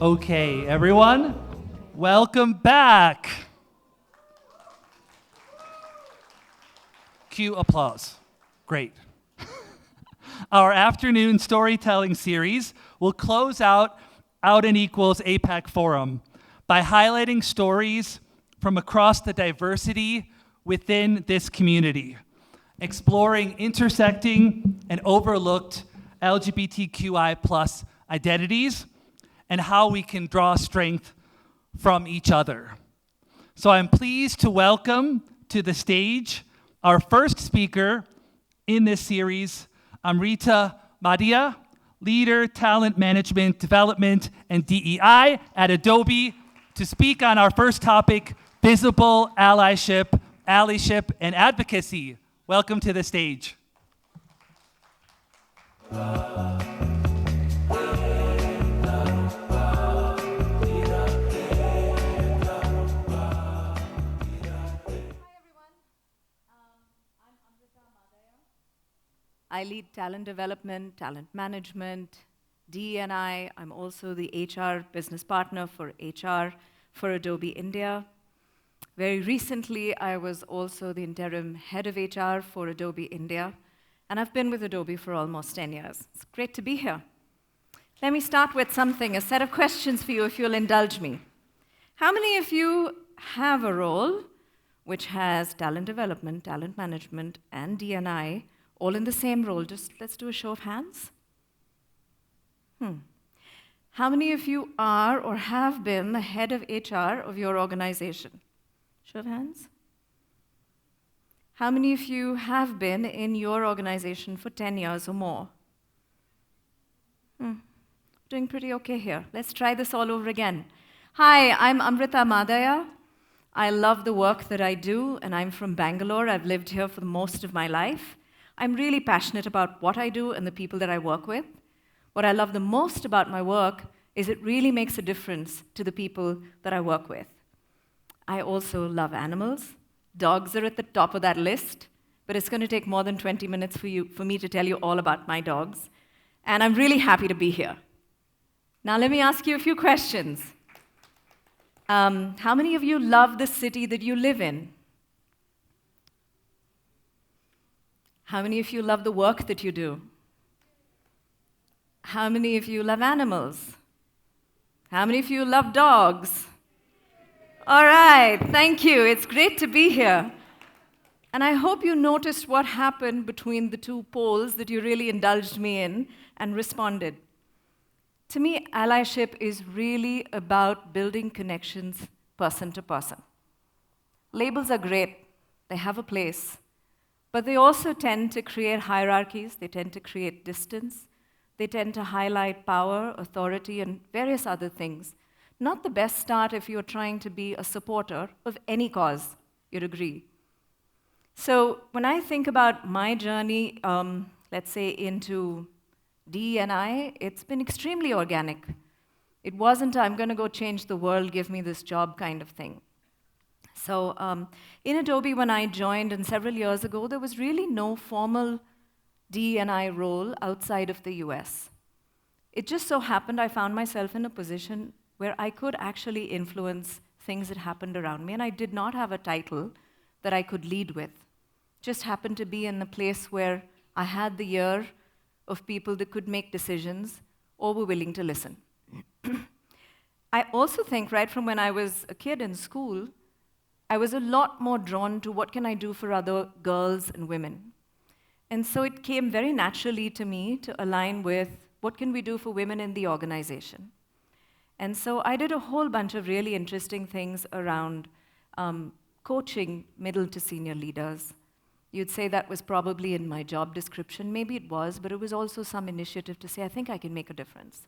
Okay, everyone, welcome back. Cue applause. Great. Our afternoon storytelling series will close out and Equals APAC Forum by highlighting stories from across the diversity within this community, exploring intersecting and overlooked LGBTQI plus identities, and how we can draw strength from each other. So I'm pleased to welcome to the stage our first speaker in this series, Amrita Madhya, Leader, Talent Management, Development, and DEI at Adobe, to speak on our first topic, visible allyship, and advocacy. Welcome to the stage. I lead talent development, talent management, D&I. I'm also the HR business partner for HR for Adobe India. Very recently, I was also the interim head of HR for Adobe India, and I've been with Adobe for almost 10 years. It's great to be here. Let me start with a set of questions for you if you'll indulge me. How many of you have a role which has talent development, talent management, and D&I all in the same role? Just let's do a show of hands. How many of you are or have been the head of HR of your organization? Show of hands. How many of you have been in your organization for 10 years or more? Doing pretty okay here. Let's try this all over again. Hi, I'm Amrita Madhya. I love the work that I do, and I'm from Bangalore. I've lived here for most of my life. I'm really passionate about what I do and the people that I work with. What I love the most about my work is it really makes a difference to the people that I work with. I also love animals. Dogs are at the top of that list, but it's going to take more than 20 minutes for me to tell you all about my dogs. And I'm really happy to be here. Now let me ask you a few questions. How many of you love the city that you live in? How many of you love the work that you do? How many of you love animals? How many of you love dogs? All right, thank you. It's great to be here. And I hope you noticed what happened between the two polls that you really indulged me in and responded. To me, allyship is really about building connections person to person. Labels are great. They have a place. But they also tend to create hierarchies, they tend to create distance, they tend to highlight power, authority, and various other things. Not the best start if you're trying to be a supporter of any cause, you'd agree. So when I think about my journey, let's say into D&I, it's been extremely organic. It wasn't, I'm going to go change the world, give me this job kind of thing. So in Adobe, when I joined, and several years ago, there was really no formal D&I role outside of the US. It just so happened I found myself in a position where I could actually influence things that happened around me, and I did not have a title that I could lead with. Just happened to be in a place where I had the ear of people that could make decisions or were willing to listen. I also think right from when I was a kid in school, I was a lot more drawn to what can I do for other girls and women. And so it came very naturally to me to align with what can we do for women in the organization. And so I did a whole bunch of really interesting things around coaching middle to senior leaders. You'd say that was probably in my job description. Maybe it was, but it was also some initiative to say, I think I can make a difference.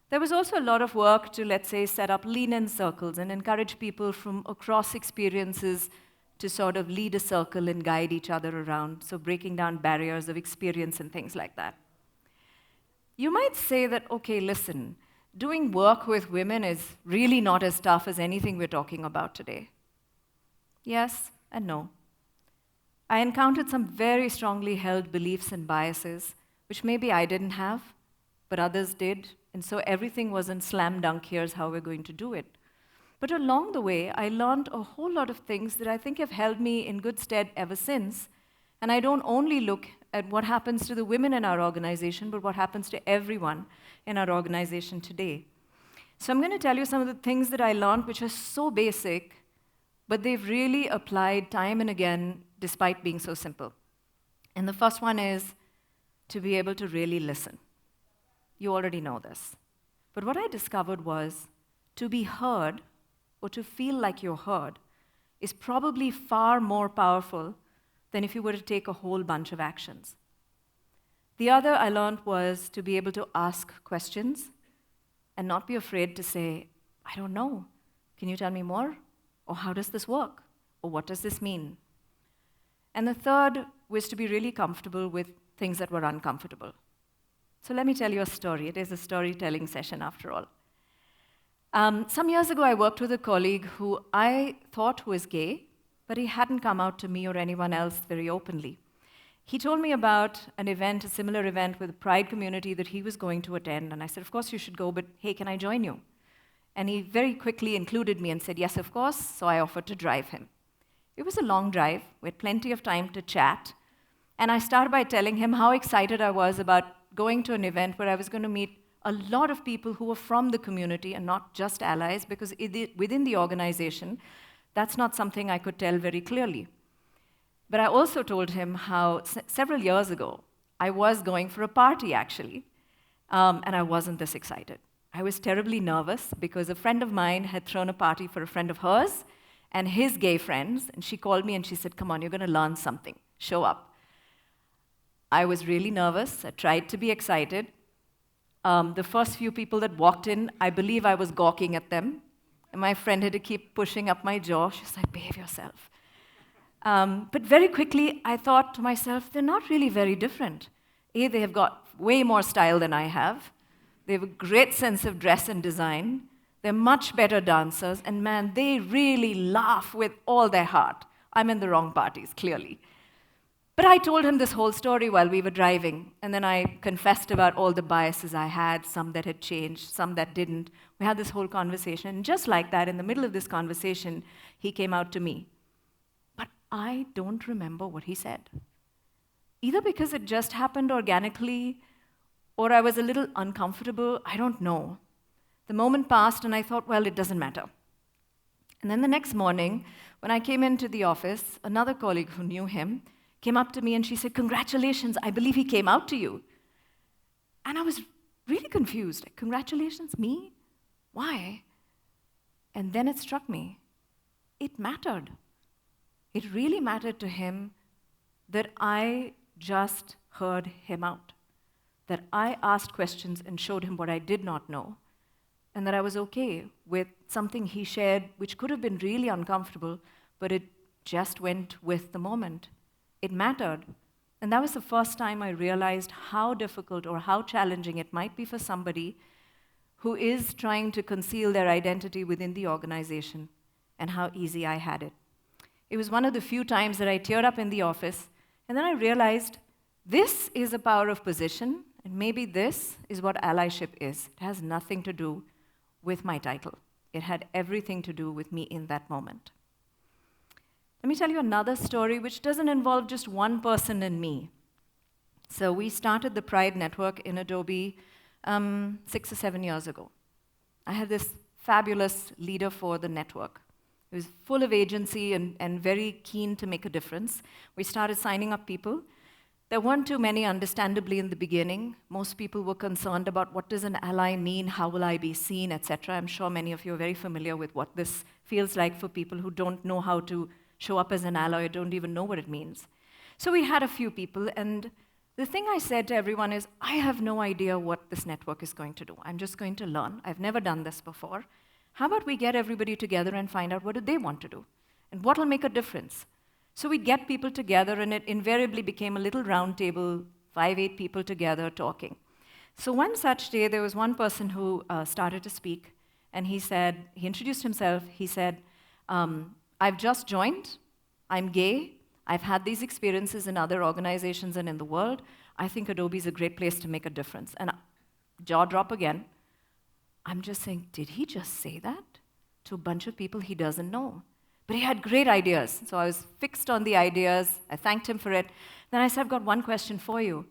There was also a lot of work to, let's say, set up lean-in circles and encourage people from across experiences to sort of lead a circle and guide each other around, so breaking down barriers of experience and things like that. You might say that, okay, listen, doing work with women is really not as tough as anything we're talking about today. Yes and no. I encountered some very strongly held beliefs and biases, which maybe I didn't have, but others did. And so everything wasn't slam dunk, here's how we're going to do it. But along the way, I learned a whole lot of things that I think have held me in good stead ever since. And I don't only look at what happens to the women in our organization, but what happens to everyone in our organization today. So I'm going to tell you some of the things that I learned, which are so basic, but they've really applied time and again, despite being so simple. And the first one is to be able to really listen. You already know this. But what I discovered was to be heard, or to feel like you're heard, is probably far more powerful than if you were to take a whole bunch of actions. The other I learned was to be able to ask questions and not be afraid to say, I don't know. Can you tell me more? Or how does this work? Or what does this mean? And the third was to be really comfortable with things that were uncomfortable. So let me tell you a story. It is a storytelling session after all. Some years ago, I worked with a colleague who I thought was gay, but he hadn't come out to me or anyone else very openly. He told me about an event, a similar event with a Pride community that he was going to attend, and I said, of course you should go, but hey, can I join you? And he very quickly included me and said, yes, of course, so I offered to drive him. It was a long drive, we had plenty of time to chat, and I started by telling him how excited I was about going to an event where I was going to meet a lot of people who were from the community and not just allies, because within the organization, that's not something I could tell very clearly. But I also told him how several years ago, I was going for a party, actually, and I wasn't this excited. I was terribly nervous because a friend of mine had thrown a party for a friend of hers and his gay friends, and she called me and she said, come on, you're going to learn something. Show up. I was really nervous. I tried to be excited. The first few people that walked in, I believe I was gawking at them. And my friend had to keep pushing up my jaw. She was like, behave yourself. But very quickly, I thought to myself, they're not really very different. A, they have got way more style than I have. They have a great sense of dress and design. They're much better dancers. And man, they really laugh with all their heart. I'm in the wrong parties, clearly. But I told him this whole story while we were driving, and then I confessed about all the biases I had, some that had changed, some that didn't. We had this whole conversation, and just like that, in the middle of this conversation, he came out to me. But I don't remember what he said. Either because it just happened organically, or I was a little uncomfortable, I don't know. The moment passed, and I thought, well, it doesn't matter. And then the next morning, when I came into the office, another colleague who knew him came up to me and she said, congratulations, I believe he came out to you. And I was really confused. Like, congratulations, me? Why? And then it struck me. It mattered. It really mattered to him that I just heard him out, that I asked questions and showed him what I did not know, and that I was okay with something he shared which could have been really uncomfortable, but it just went with the moment. It mattered. And that was the first time I realized how difficult or how challenging it might be for somebody who is trying to conceal their identity within the organization, and how easy I had it. It was one of the few times that I teared up in the office, and then I realized this is a power of position, and maybe this is what allyship is. It has nothing to do with my title. It had everything to do with me in that moment. Let me tell you another story which doesn't involve just one person and me. So we started the Pride Network in Adobe 6 or 7 years ago. I had this fabulous leader for the network. He was full of agency and very keen to make a difference. We started signing up people. There weren't too many, understandably, in the beginning. Most people were concerned about what does an ally mean, how will I be seen, etc. I'm sure many of you are very familiar with what this feels like for people who don't know how to show up as an ally or don't even know what it means. So we had a few people, and the thing I said to everyone is, I have no idea what this network is going to do. I'm just going to learn. I've never done this before. How about we get everybody together and find out what do they want to do, and what will make a difference? So we'd get people together, and it invariably became a little round table, 5, 8 people together talking. So one such day, there was one person who started to speak, and he introduced himself. He said, I've just joined, I'm gay, I've had these experiences in other organizations and in the world. I think Adobe is a great place to make a difference. And jaw drop again. I'm just saying, did he just say that to a bunch of people he doesn't know? But he had great ideas. So I was fixed on the ideas. I thanked him for it. Then I said, I've got one question for you.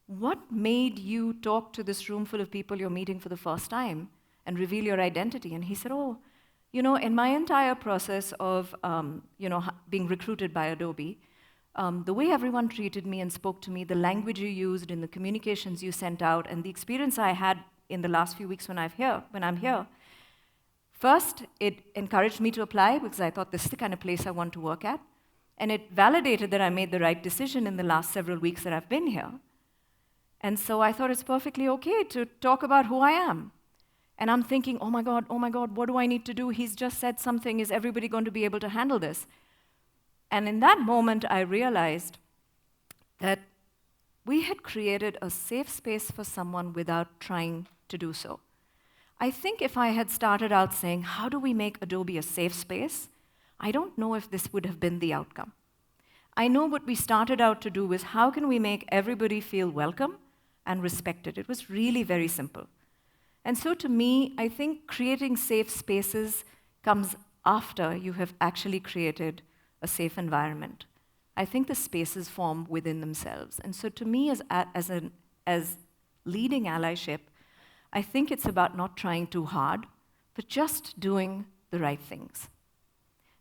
What made you talk to this room full of people you're meeting for the first time and reveal your identity? And he said, oh, in my entire process of being recruited by Adobe, the way everyone treated me and spoke to me, the language you used and the communications you sent out, and the experience I had in the last few weeks when I'm here, first, it encouraged me to apply because I thought this is the kind of place I want to work at. And it validated that I made the right decision in the last several weeks that I've been here. And so I thought it's perfectly okay to talk about who I am. And I'm thinking, oh my God, what do I need to do? He's just said something. Is everybody going to be able to handle this? And in that moment, I realized that we had created a safe space for someone without trying to do so. I think if I had started out saying, how do we make Adobe a safe space? I don't know if this would have been the outcome. I know what we started out to do was how can we make everybody feel welcome and respected? It was really very simple. And so to me, I think creating safe spaces comes after you have actually created a safe environment. I think the spaces form within themselves. And so to me, as leading allyship, I think it's about not trying too hard, but just doing the right things.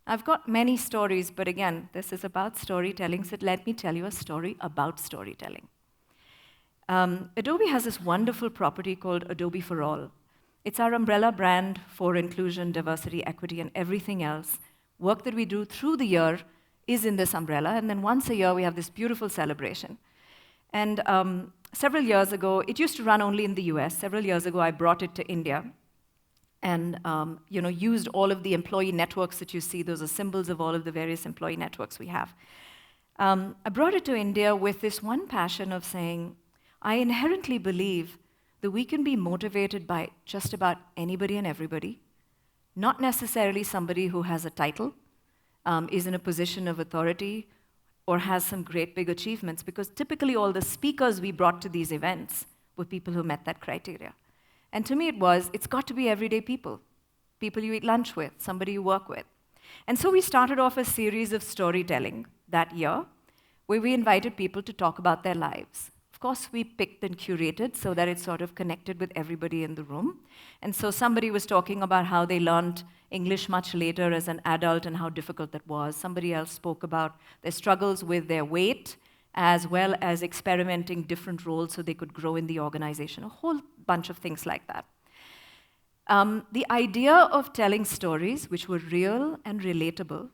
I've got many stories, but again, this is about storytelling, so let me tell you a story about storytelling. Adobe has this wonderful property called Adobe for All. It's our umbrella brand for inclusion, diversity, equity, and everything else. Work that we do through the year is in this umbrella, and then once a year we have this beautiful celebration. And several years ago, it used to run only in the US. Several years ago, I brought it to India and used all of the employee networks that you see. Those are symbols of all of the various employee networks we have. I brought it to India with this one passion of saying, I inherently believe that we can be motivated by just about anybody and everybody, not necessarily somebody who has a title, is in a position of authority, or has some great big achievements, because typically all the speakers we brought to these events were people who met that criteria. And to me it's got to be everyday people you eat lunch with, somebody you work with. And so we started off a series of storytelling that year, where we invited people to talk about their lives. Of course, we picked and curated so that it sort of connected with everybody in the room. And so somebody was talking about how they learned English much later as an adult and how difficult that was. Somebody else spoke about their struggles with their weight, as well as experimenting different roles so they could grow in the organization, a whole bunch of things like that. The idea of telling stories which were real and relatable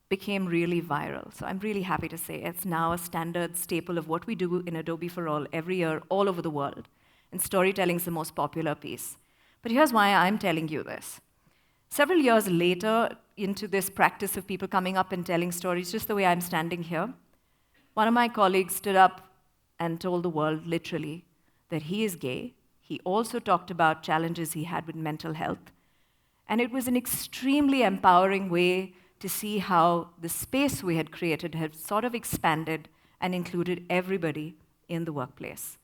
became really viral. So I'm really happy to say it's now a standard staple of what we do in Adobe for All every year all over the world. And storytelling is the most popular piece. But here's why I'm telling you this. Several years later, into this practice of people coming up and telling stories, just the way I'm standing here, one of my colleagues stood up and told the world, literally, that he is gay. He also talked about challenges he had with mental health. And it was an extremely empowering way to see how the space we had created had sort of expanded and included everybody in the workplace.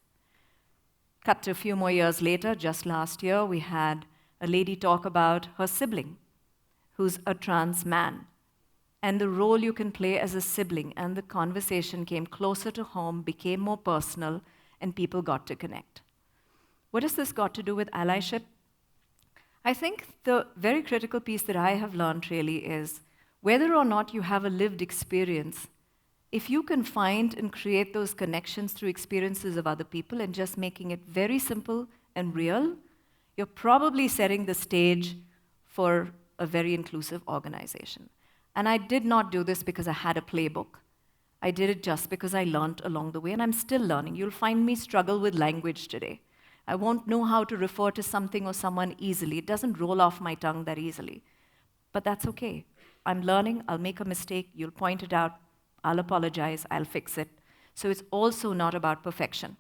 Cut to a few more years later, just last year, we had a lady talk about her sibling, who's a trans man, and the role you can play as a sibling, and the conversation came closer to home, became more personal, and people got to connect. What has this got to do with allyship? I think the very critical piece that I have learned really is whether or not you have a lived experience, if you can find and create those connections through experiences of other people and just making it very simple and real, you're probably setting the stage for a very inclusive organization. And I did not do this because I had a playbook. I did it just because I learned along the way, and I'm still learning. You'll find me struggle with language today. I won't know how to refer to something or someone easily. It doesn't roll off my tongue that easily. But that's okay. I'm learning, I'll make a mistake, you'll point it out, I'll apologize, I'll fix it. So it's also not about perfection.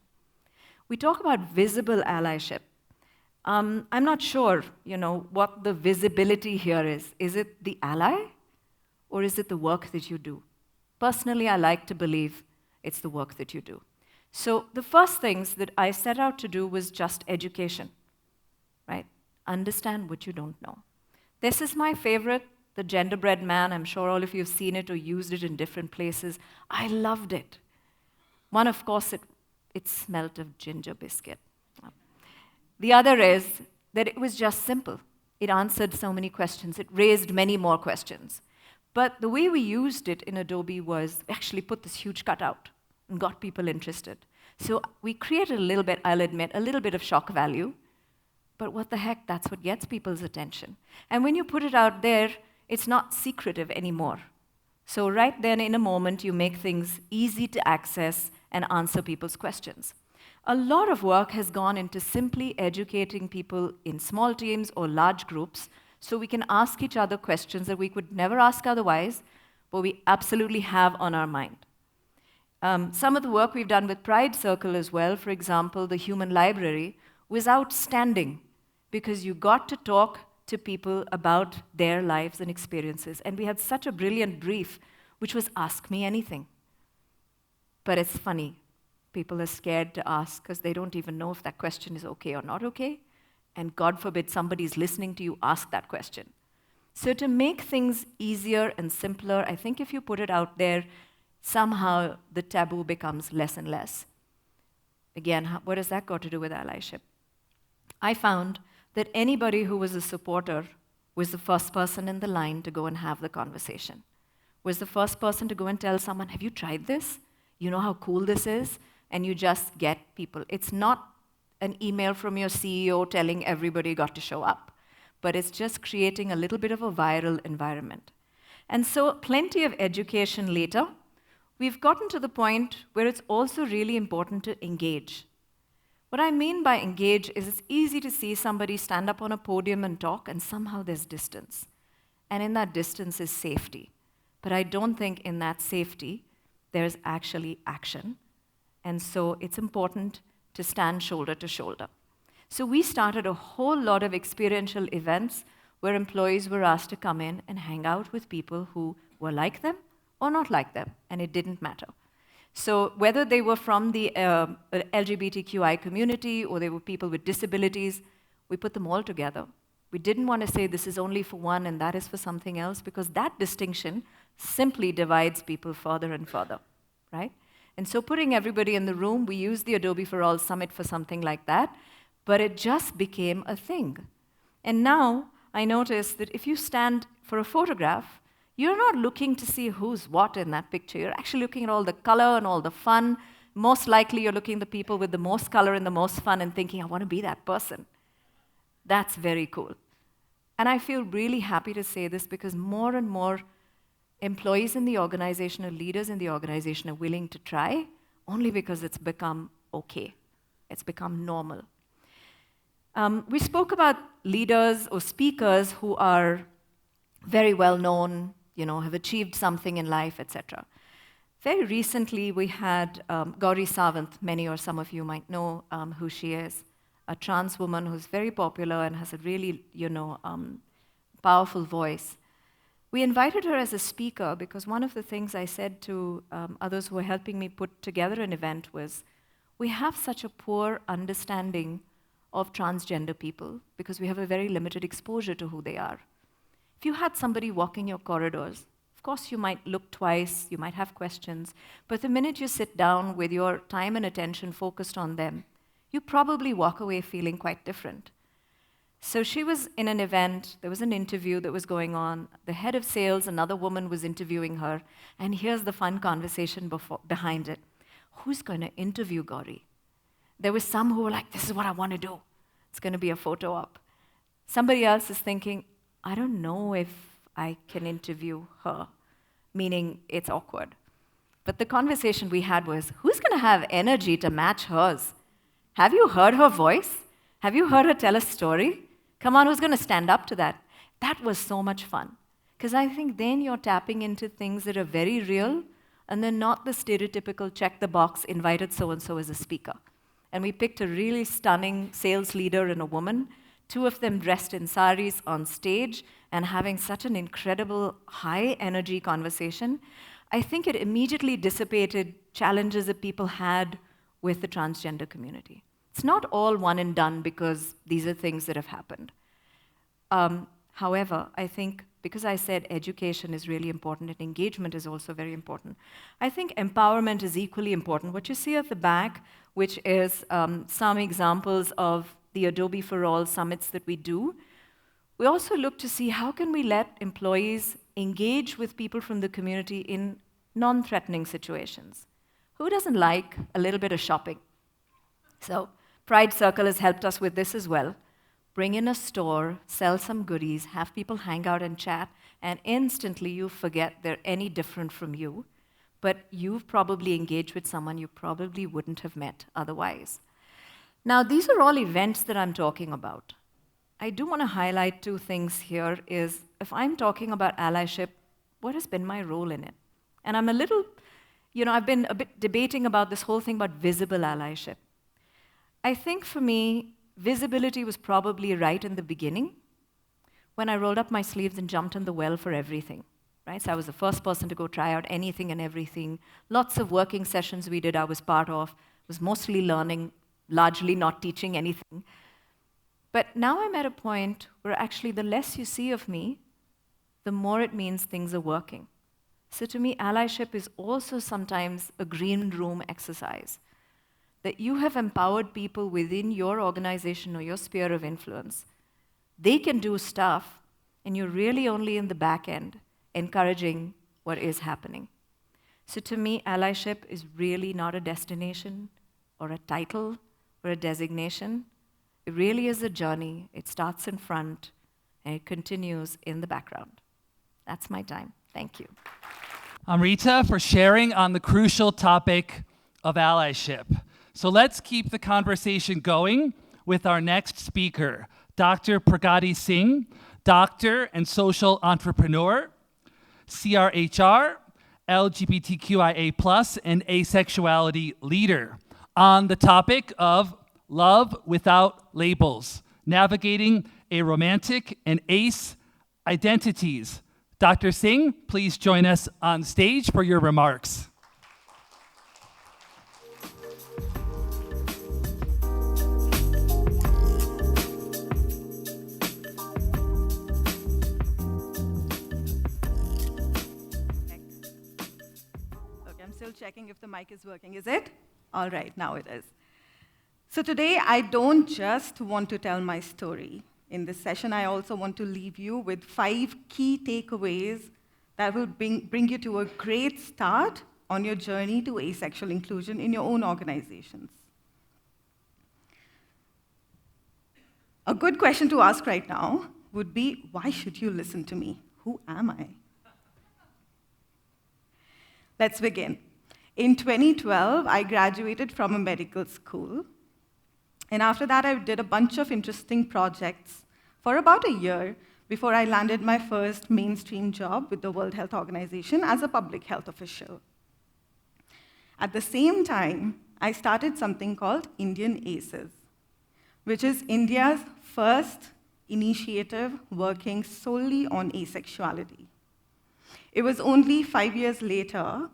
We talk about visible allyship. I'm not sure, what the visibility here is. Is it the ally, or is it the work that you do? Personally, I like to believe it's the work that you do. So the first things that I set out to do was just education, right? Understand what you don't know. This is my favorite, the genderbread man. I'm sure all of you have seen it or used it in different places. I loved it. One, of course, it smelt of ginger biscuit. The other is that it was just simple. It answered so many questions. It raised many more questions. But the way we used it in Adobe was actually put this huge cutout and got people interested. So we created a little bit, I'll admit, a little bit of shock value. But what the heck, that's what gets people's attention. And when you put it out there, it's not secretive anymore. So right then, in a moment, you make things easy to access and answer people's questions. A lot of work has gone into simply educating people in small teams or large groups so we can ask each other questions that we could never ask otherwise, but we absolutely have on our mind. Some of the work we've done with Pride Circle as well, for example, the Human Library, was outstanding because you got to talk to people about their lives and experiences. And we had such a brilliant brief, which was ask me anything. But it's funny. People are scared to ask because they don't even know if that question is okay or not okay. And God forbid somebody's listening to you ask that question. So to make things easier and simpler, I think if you put it out there, somehow the taboo becomes less and less. Again, what has that got to do with allyship? I found that anybody who was a supporter was the first person in the line to go and have the conversation, was the first person to go and tell someone, have you tried this? You know how cool this is? And you just get people. It's not an email from your CEO telling everybody got to show up, but it's just creating a little bit of a viral environment. And so plenty of education later, we've gotten to the point where it's also really important to engage. What I mean by engage is it's easy to see somebody stand up on a podium and talk, and somehow there's distance. And in that distance is safety. But I don't think in that safety there's actually action. And so it's important to stand shoulder to shoulder. So we started a whole lot of experiential events where employees were asked to come in and hang out with people who were like them or not like them, and it didn't matter. So whether they were from the LGBTQI community or they were people with disabilities, we put them all together. We didn't want to say this is only for one and that is for something else, because that distinction simply divides people further and further, right? And so putting everybody in the room, we used the Adobe for All Summit for something like that, but it just became a thing. And now I notice that if you stand for a photograph, you're not looking to see who's what in that picture. You're actually looking at all the color and all the fun. Most likely you're looking at the people with the most color and the most fun and thinking, I want to be that person. That's very cool. And I feel really happy to say this because more and more employees in the organization or leaders in the organization are willing to try only because it's become okay. It's become normal. We spoke about leaders or speakers who are very well known, have achieved something in life, etc. Very recently, we had Gauri Sawant. Many or some of you might know who she is, a trans woman who's very popular and has a really, powerful voice. We invited her as a speaker because one of the things I said to others who were helping me put together an event was, we have such a poor understanding of transgender people because we have a very limited exposure to who they are. If you had somebody walking your corridors, of course you might look twice, you might have questions, but the minute you sit down with your time and attention focused on them, you probably walk away feeling quite different. So she was in an event, there was an interview that was going on, the head of sales, another woman was interviewing her, and here's the fun conversation behind it. Who's going to interview Gauri? There was some who were like, this is what I want to do. It's going to be a photo op. Somebody else is thinking, I don't know if I can interview her, meaning it's awkward. But the conversation we had was, who's going to have energy to match hers? Have you heard her voice? Have you heard her tell a story? Come on, who's going to stand up to that? That was so much fun. Because I think then you're tapping into things that are very real, and they're not the stereotypical check the box, invited so-and-so as a speaker. And we picked a really stunning sales leader and a woman, two of them dressed in saris on stage and having such an incredible high-energy conversation. I think it immediately dissipated challenges that people had with the transgender community. It's not all one and done because these are things that have happened. However, I think because I said education is really important and engagement is also very important, I think empowerment is equally important. What you see at the back, which is some examples of the Adobe for All summits that we do, we also look to see how can we let employees engage with people from the community in non-threatening situations. Who doesn't like a little bit of shopping? So Pride Circle has helped us with this as well. Bring in a store, sell some goodies, have people hang out and chat, and instantly you forget they're any different from you, but you've probably engaged with someone you probably wouldn't have met otherwise. Now, these are all events that I'm talking about. I do want to highlight two things here is, if I'm talking about allyship, what has been my role in it? And I'm a little, I've been a bit debating about this whole thing about visible allyship. I think for me, visibility was probably right in the beginning when I rolled up my sleeves and jumped in the well for everything, right? So I was the first person to go try out anything and everything. Lots of working sessions we did I was part of, was mostly learning, largely not teaching anything. But now I'm at a point where actually the less you see of me, the more it means things are working. So to me, allyship is also sometimes a green room exercise, that you have empowered people within your organization or your sphere of influence. They can do stuff, and you're really only in the back end, encouraging what is happening. So to me, allyship is really not a destination or a title or a designation. It really is a journey. It starts in front, and it continues in the background. That's my time. Thank you. Amrita, for sharing on the crucial topic of allyship. So let's keep the conversation going with our next speaker, Dr. Pragati Singh, doctor and social entrepreneur, CRHR, LGBTQIA+, and asexuality leader, on the topic of love without labels, navigating a romantic and ace identities. Dr. Singh, please join us on stage for your remarks. Checking if the mic is working. Is it? All right, now it is. So today, I don't just want to tell my story. In this session, I also want to leave you with 5 key takeaways that will bring you to a great start on your journey to asexual inclusion in your own organizations. A good question to ask right now would be, why should you listen to me? Who am I? Let's begin. In 2012, I graduated from a medical school. And after that, I did a bunch of interesting projects for about a year before I landed my first mainstream job with the World Health Organization as a public health official. At the same time, I started something called Indian ACEs, which is India's first initiative working solely on asexuality. It was only 5 years later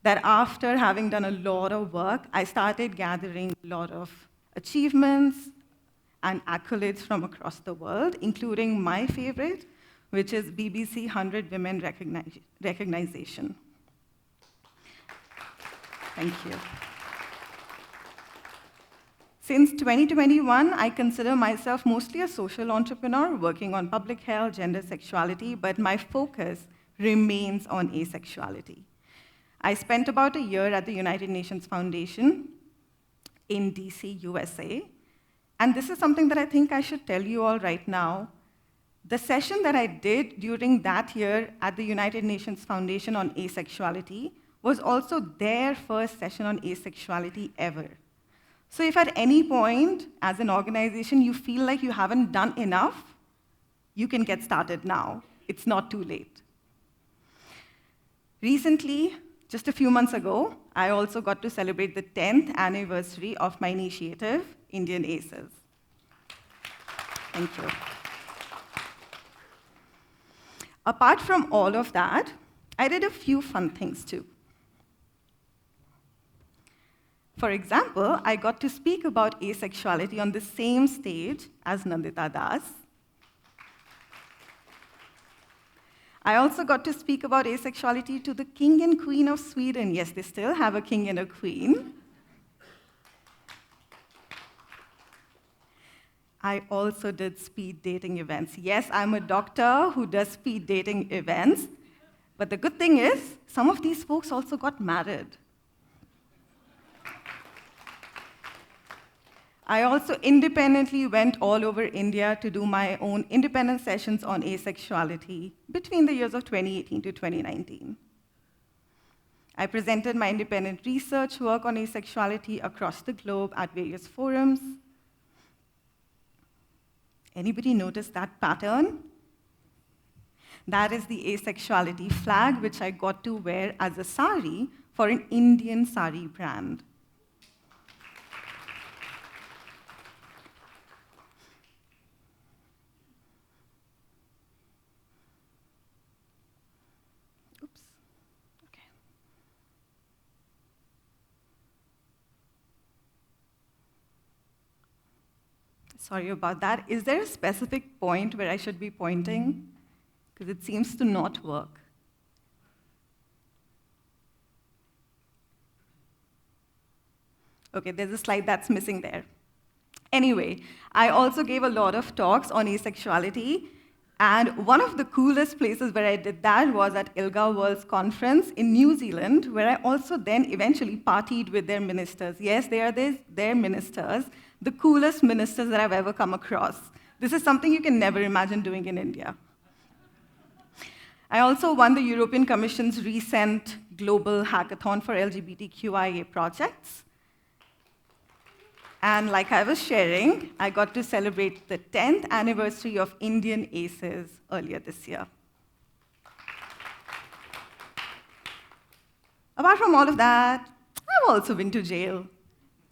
that after having done a lot of work, I started gathering a lot of achievements and accolades from across the world, including my favorite, which is BBC 100 Women Recognition. Thank you. Since 2021, I consider myself mostly a social entrepreneur working on public health, gender, sexuality, but my focus remains on asexuality. I spent about a year at the United Nations Foundation in DC, USA. And this is something that I think I should tell you all right now. The session that I did during that year at the United Nations Foundation on asexuality was also their first session on asexuality ever. So if at any point, as an organization, you feel like you haven't done enough, you can get started now. It's not too late. Recently, just a few months ago, I also got to celebrate the 10th anniversary of my initiative, Indian ACEs. Thank you. Apart from all of that, I did a few fun things too. For example, I got to speak about asexuality on the same stage as Nandita Das. I also got to speak about asexuality to the King and Queen of Sweden. Yes, they still have a king and a queen. I also did speed dating events. Yes, I'm a doctor who does speed dating events. But the good thing is, some of these folks also got married. I also independently went all over India to do my own independent sessions on asexuality between the years of 2018 to 2019. I presented my independent research work on asexuality across the globe at various forums. Anybody notice that pattern? That is the asexuality flag, which I got to wear as a sari for an Indian sari brand. Oops. Okay. Sorry about that. Is there a specific point where I should be pointing? Because it seems to not work. Okay, there's a slide that's missing there. Anyway, I also gave a lot of talks on asexuality, and one of the coolest places where I did that was at ILGA World's Conference in New Zealand, where I also then eventually partied with their ministers. Yes, they are their ministers, the coolest ministers that I've ever come across. This is something you can never imagine doing in India. I also won the European Commission's recent Global Hackathon for LGBTQIA projects. And like I was sharing, I got to celebrate the 10th anniversary of Indian ACEs earlier this year. Apart from all of that, I've also been to jail.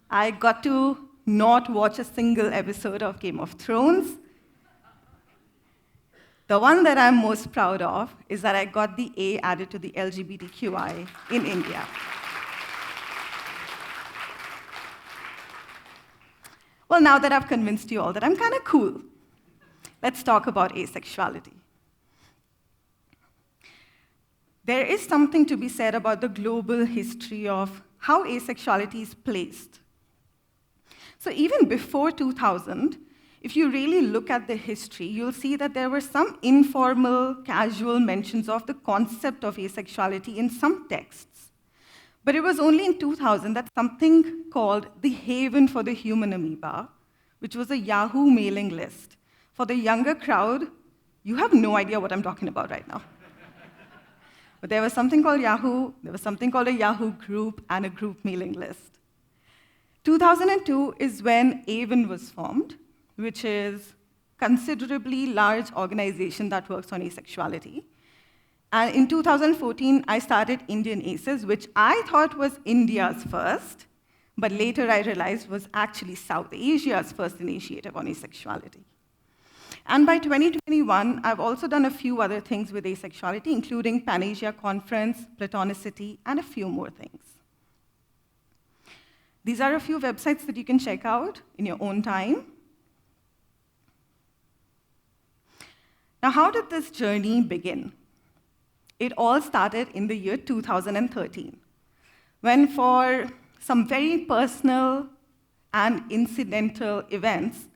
I got to not watch a single episode of Game of Thrones. The one that I'm most proud of is that I got the A added to the LGBTQI in India. Well, now that I've convinced you all that I'm kind of cool, let's talk about asexuality. There is something to be said about the global history of how asexuality is placed. So even before 2000, if you really look at the history, you'll see that there were some informal, casual mentions of the concept of asexuality in some texts. But it was only in 2000 that something called the Haven for the Human Amoeba, which was a Yahoo mailing list. For the younger crowd, you have no idea what I'm talking about right now. But there was something called Yahoo, there was something called a Yahoo group, and a group mailing list. 2002 is when AVEN was formed, which is a considerably large organization that works on asexuality. And in 2014, I started Indian ACEs, which I thought was India's first, but later I realized was actually South Asia's first initiative on asexuality. And by 2021, I've also done a few other things with asexuality, including Pan-Asia Conference, Platonicity, and a few more things. These are a few websites that you can check out in your own time. Now, how did this journey begin? It all started in the year 2013, when for some very personal and incidental events,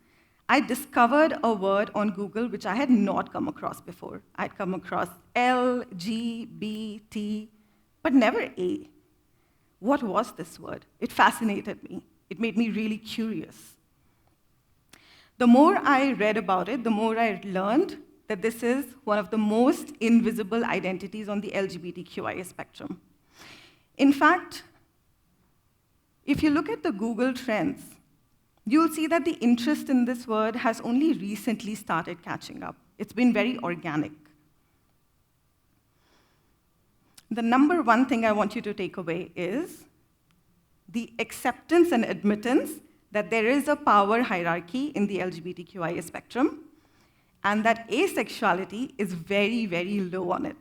I discovered a word on Google which I had not come across before. I'd come across L, G, B, T, but never A. What was this word? It fascinated me. It made me really curious. The more I read about it, the more I learned that this is one of the most invisible identities on the LGBTQIA spectrum. In fact, if you look at the Google Trends, you'll see that the interest in this word has only recently started catching up. It's been very organic. The number one thing I want you to take away is the acceptance and admittance that there is a power hierarchy in the LGBTQIA spectrum, and that asexuality is very, very low on it.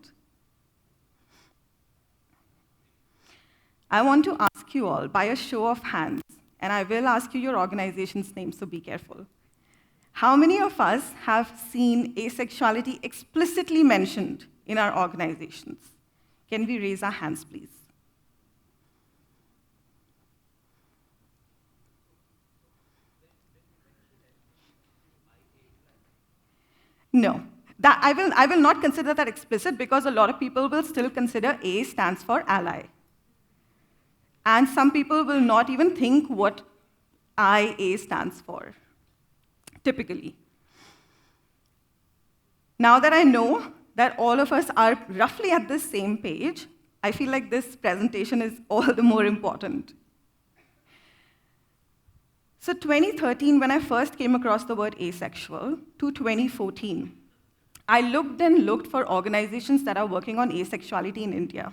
I want to ask you all, by a show of hands, and I will ask you your organization's name, so be careful. How many of us have seen asexuality explicitly mentioned in our organizations? Can we raise our hands, please? No. I will not consider that explicit because a lot of people will still consider A stands for ally. And some people will not even think what IA stands for, typically. Now that I know that all of us are roughly at the same page, I feel like this presentation is all the more important. So 2013, when I first came across the word asexual, to 2014, I looked and looked for organizations that are working on asexuality in India,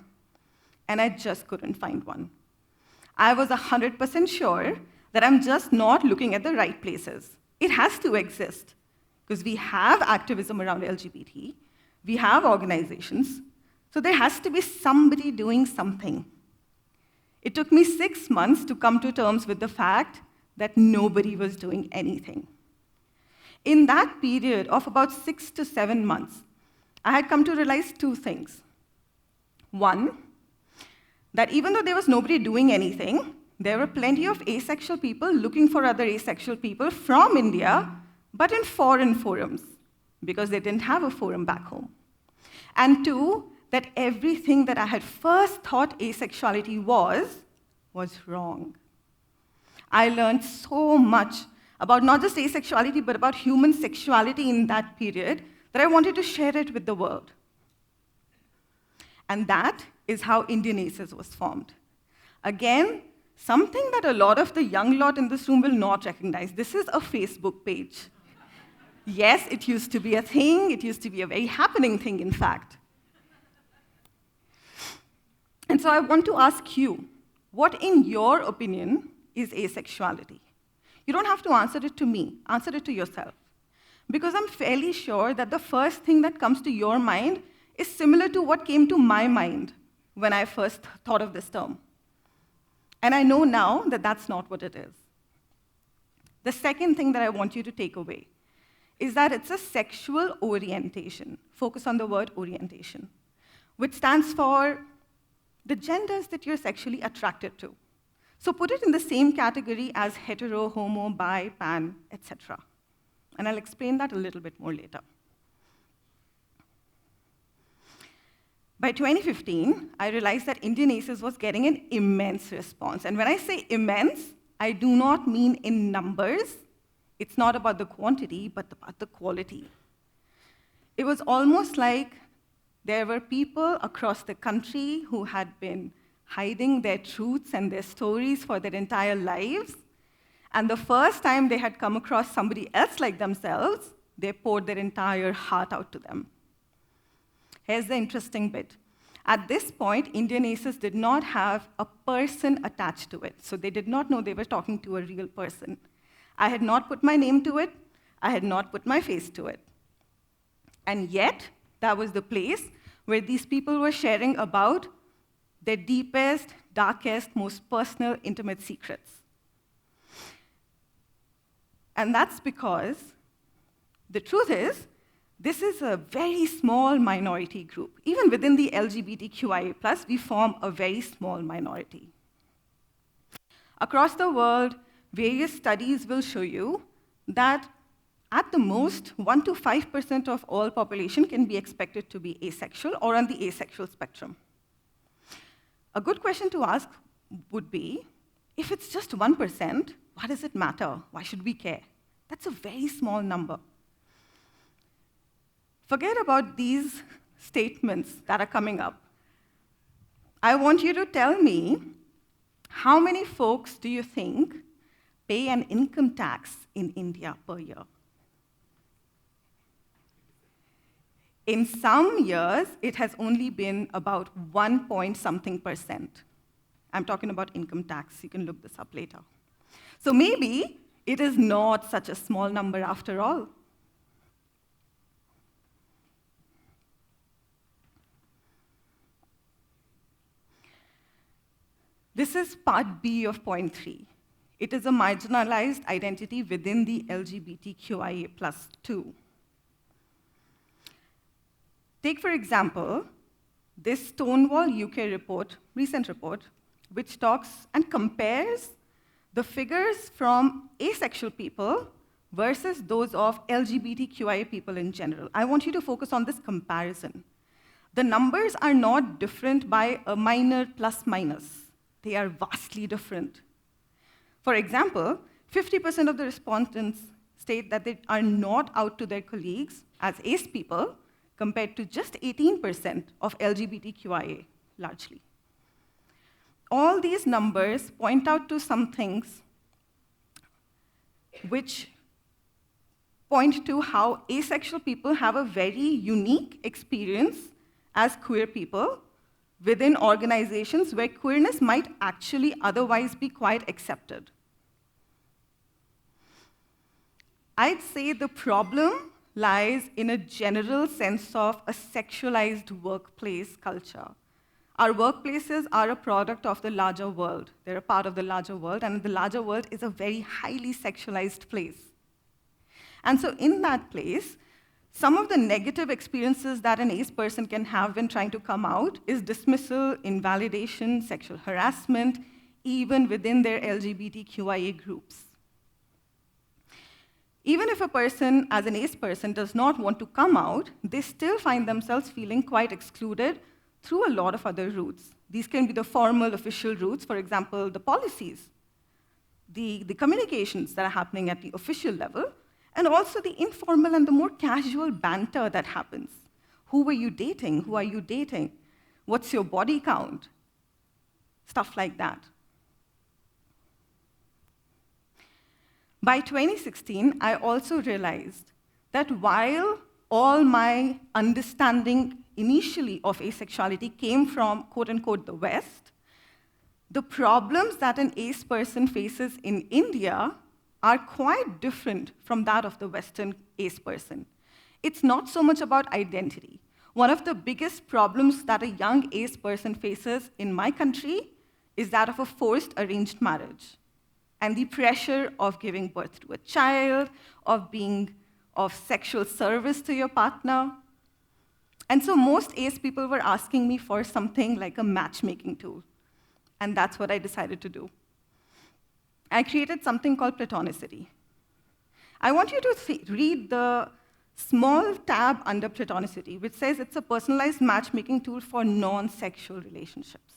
and I just couldn't find one. I was 100% sure that I'm just not looking at the right places. It has to exist, because we have activism around LGBT, we have organizations, so there has to be somebody doing something. It took me 6 months to come to terms with the fact that nobody was doing anything. In that period of about 6 to 7 months, I had come to realize 2 things. One, that even though there was nobody doing anything, there were plenty of asexual people looking for other asexual people from India, but in foreign forums, because they didn't have a forum back home. And 2, that everything that I had first thought asexuality was wrong. I learned so much about not just asexuality, but about human sexuality in that period that I wanted to share it with the world. And that is how Indian ACES was formed. Again, something that a lot of the young lot in this room will not recognize. This is a Facebook page. Yes, it used to be a thing. It used to be a very happening thing, in fact. And so I want to ask you, what in your opinion is asexuality? You don't have to answer it to me. Answer it to yourself. Because I'm fairly sure that the first thing that comes to your mind is similar to what came to my mind when I first thought of this term. And I know now that that's not what it is. The second thing that I want you to take away is that it's a sexual orientation. Focus on the word orientation, which stands for the genders that you're sexually attracted to. So put it in the same category as hetero, homo, bi, pan, etc. And I'll explain that a little bit more later. By 2015, I realized that Indian ACES was getting an immense response. And when I say immense, I do not mean in numbers. It's not about the quantity, but about the quality. It was almost like there were people across the country who had been hiding their truths and their stories for their entire lives. And the first time they had come across somebody else like themselves, they poured their entire heart out to them. Here's the interesting bit. At this point, Indian ACES did not have a person attached to it, so they did not know they were talking to a real person. I had not put my name to it. I had not put my face to it. And yet, that was the place where these people were sharing about their deepest, darkest, most personal, intimate secrets. And that's because the truth is, this is a very small minority group. Even within the LGBTQIA+, we form a very small minority. Across the world, various studies will show you that at the most, 1 to 5% of all population can be expected to be asexual or on the asexual spectrum. A good question to ask would be, if it's just 1%, why does it matter? Why should we care? That's a very small number. Forget about these statements that are coming up. I want you to tell me, how many folks do you think pay an income tax in India per year? In some years, it has only been about 1 point something percent. I'm talking about income tax. You can look this up later. So maybe it is not such a small number after all. This is part B of point 3. It is a marginalized identity within the LGBTQIA+2. Take, for example, this Stonewall UK report, recent report, which talks and compares the figures from asexual people versus those of LGBTQIA people in general. I want you to focus on this comparison. The numbers are not different by a minor plus minus. They are vastly different. For example, 50% of the respondents state that they are not out to their colleagues as ace people, compared to just 18% of LGBTQIA, largely. All these numbers point out to some things which point to how asexual people have a very unique experience as queer people within organizations where queerness might actually otherwise be quite accepted. I'd say the problem lies in a general sense of a sexualized workplace culture. Our workplaces are a product of the larger world. They're a part of the larger world, and the larger world is a very highly sexualized place. And so in that place, some of the negative experiences that an ace person can have when trying to come out is dismissal, invalidation, sexual harassment, even within their LGBTQIA groups. Even if a person, as an ace person, does not want to come out, they still find themselves feeling quite excluded through a lot of other routes. These can be the formal, official routes, for example, the policies, the communications that are happening at the official level, and also the informal and the more casual banter that happens. Who were you dating? Who are you dating? What's your body count? Stuff like that. By 2016, I also realized that while all my understanding initially of asexuality came from, quote unquote, the West, the problems that an ace person faces in India are quite different from that of the Western ace person. It's not so much about identity. One of the biggest problems that a young ace person faces in my country is that of a forced arranged marriage and the pressure of giving birth to a child, of being of sexual service to your partner. And so most ace people were asking me for something like a matchmaking tool. And that's what I decided to do. I created something called platonicity. I want you to read the small tab under platonicity, which says it's a personalized matchmaking tool for non-sexual relationships.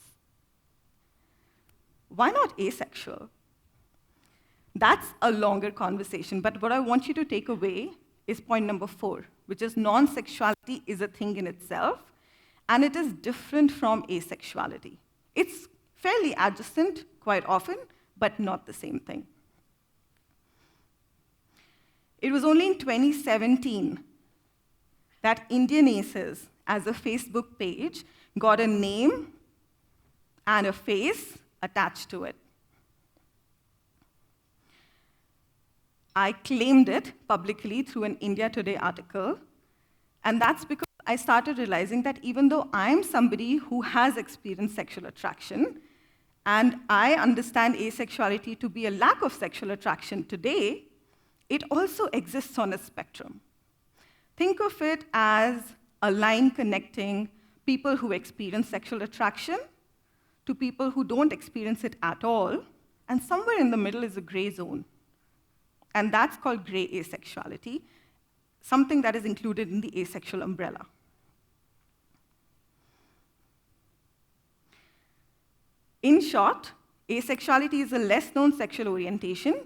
Why not asexual? That's a longer conversation, but what I want you to take away is point number 4, which is non-sexuality is a thing in itself, and it is different from asexuality. It's fairly adjacent quite often, but not the same thing. It was only in 2017 that Indian Aces, as a Facebook page, got a name and a face attached to it. I claimed it publicly through an India Today article, and that's because I started realizing that even though I'm somebody who has experienced sexual attraction, and I understand asexuality to be a lack of sexual attraction today, it also exists on a spectrum. Think of it as a line connecting people who experience sexual attraction to people who don't experience it at all, and somewhere in the middle is a gray zone. And that's called gray asexuality, something that is included in the asexual umbrella. In short, asexuality is a less-known sexual orientation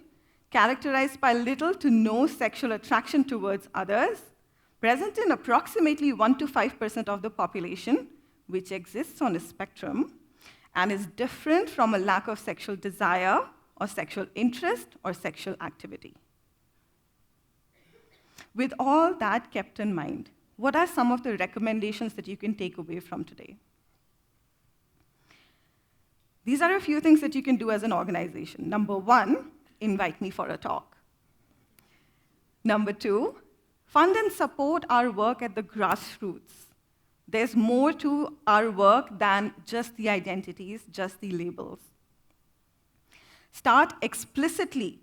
characterized by little to no sexual attraction towards others, present in approximately 1 to 5% of the population, which exists on a spectrum, and is different from a lack of sexual desire or sexual interest or sexual activity. With all that kept in mind, what are some of the recommendations that you can take away from today? These are a few things that you can do as an organization. Number 1, invite me for a talk. Number 2, fund and support our work at the grassroots. There's more to our work than just the identities, just the labels. Start explicitly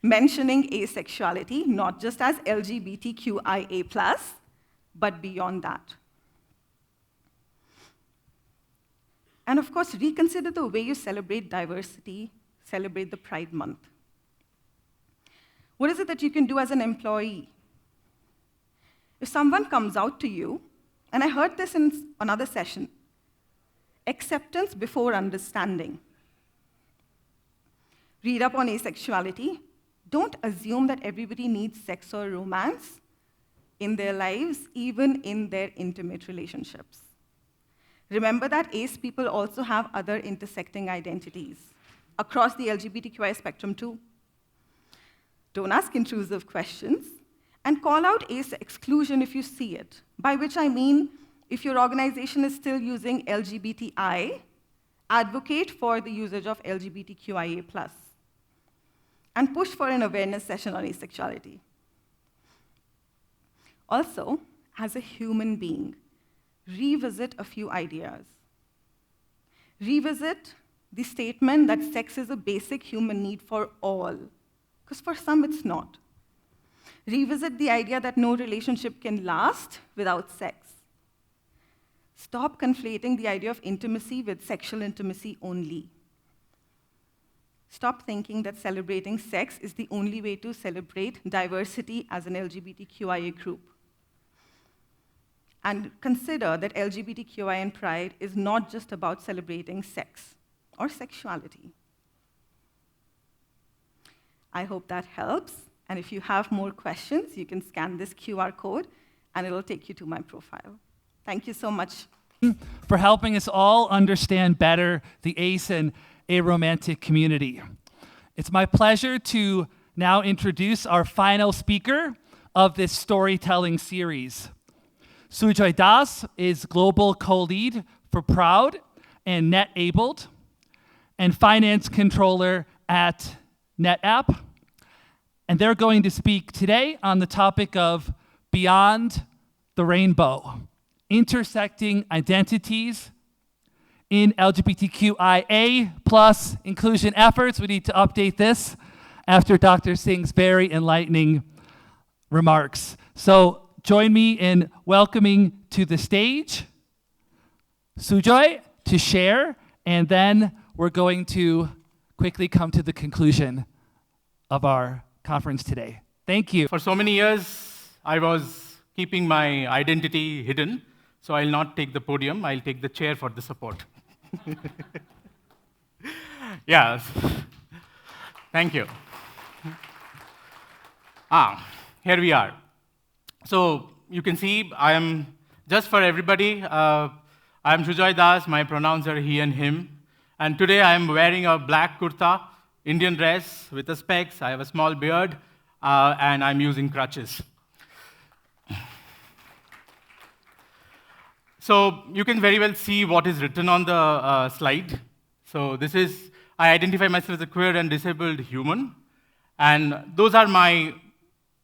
mentioning asexuality, not just as LGBTQIA+, but beyond that. And of course, reconsider the way you celebrate diversity, celebrate the Pride Month. What is it that you can do as an employee? If someone comes out to you, and I heard this in another session, acceptance before understanding. Read up on asexuality. Don't assume that everybody needs sex or romance in their lives, even in their intimate relationships. Remember that ace people also have other intersecting identities across the LGBTQI spectrum too. Don't ask intrusive questions, and call out ace exclusion if you see it, by which I mean if your organization is still using LGBTI, advocate for the usage of LGBTQIA+, and push for an awareness session on asexuality. Also, as a human being, revisit a few ideas. Revisit the statement that sex is a basic human need for all, because for some it's not. Revisit the idea that no relationship can last without sex. Stop conflating the idea of intimacy with sexual intimacy only. Stop thinking that celebrating sex is the only way to celebrate diversity as an LGBTQIA group. And consider that LGBTQI and Pride is not just about celebrating sex or sexuality. I hope that helps. And if you have more questions, you can scan this QR code, and it'll take you to my profile. Thank you so much. For helping us all understand better the ace and aromantic community. It's my pleasure to now introduce our final speaker of this storytelling series. Sujoy Das is Global Co-Lead for Proud and NetAbled, and Finance Controller at NetApp. And they're going to speak today on the topic of Beyond the Rainbow, intersecting identities in LGBTQIA+ inclusion efforts. We need to update this after Dr. Singh's very enlightening remarks. So join me in welcoming to the stage Sujoy to share, and then we're going to quickly come to the conclusion of our conference today. Thank you. For so many years, I was keeping my identity hidden, so I'll not take the podium, I'll take the chair for the support. Yes. Thank you. Here we are. So you can see I am, just for everybody, I am Sujoy Das, my pronouns are he and him, and today I am wearing a black kurta, Indian dress with a specs, I have a small beard, and I'm using crutches. So you can very well see what is written on the slide. So this is, I identify myself as a queer and disabled human, and those are my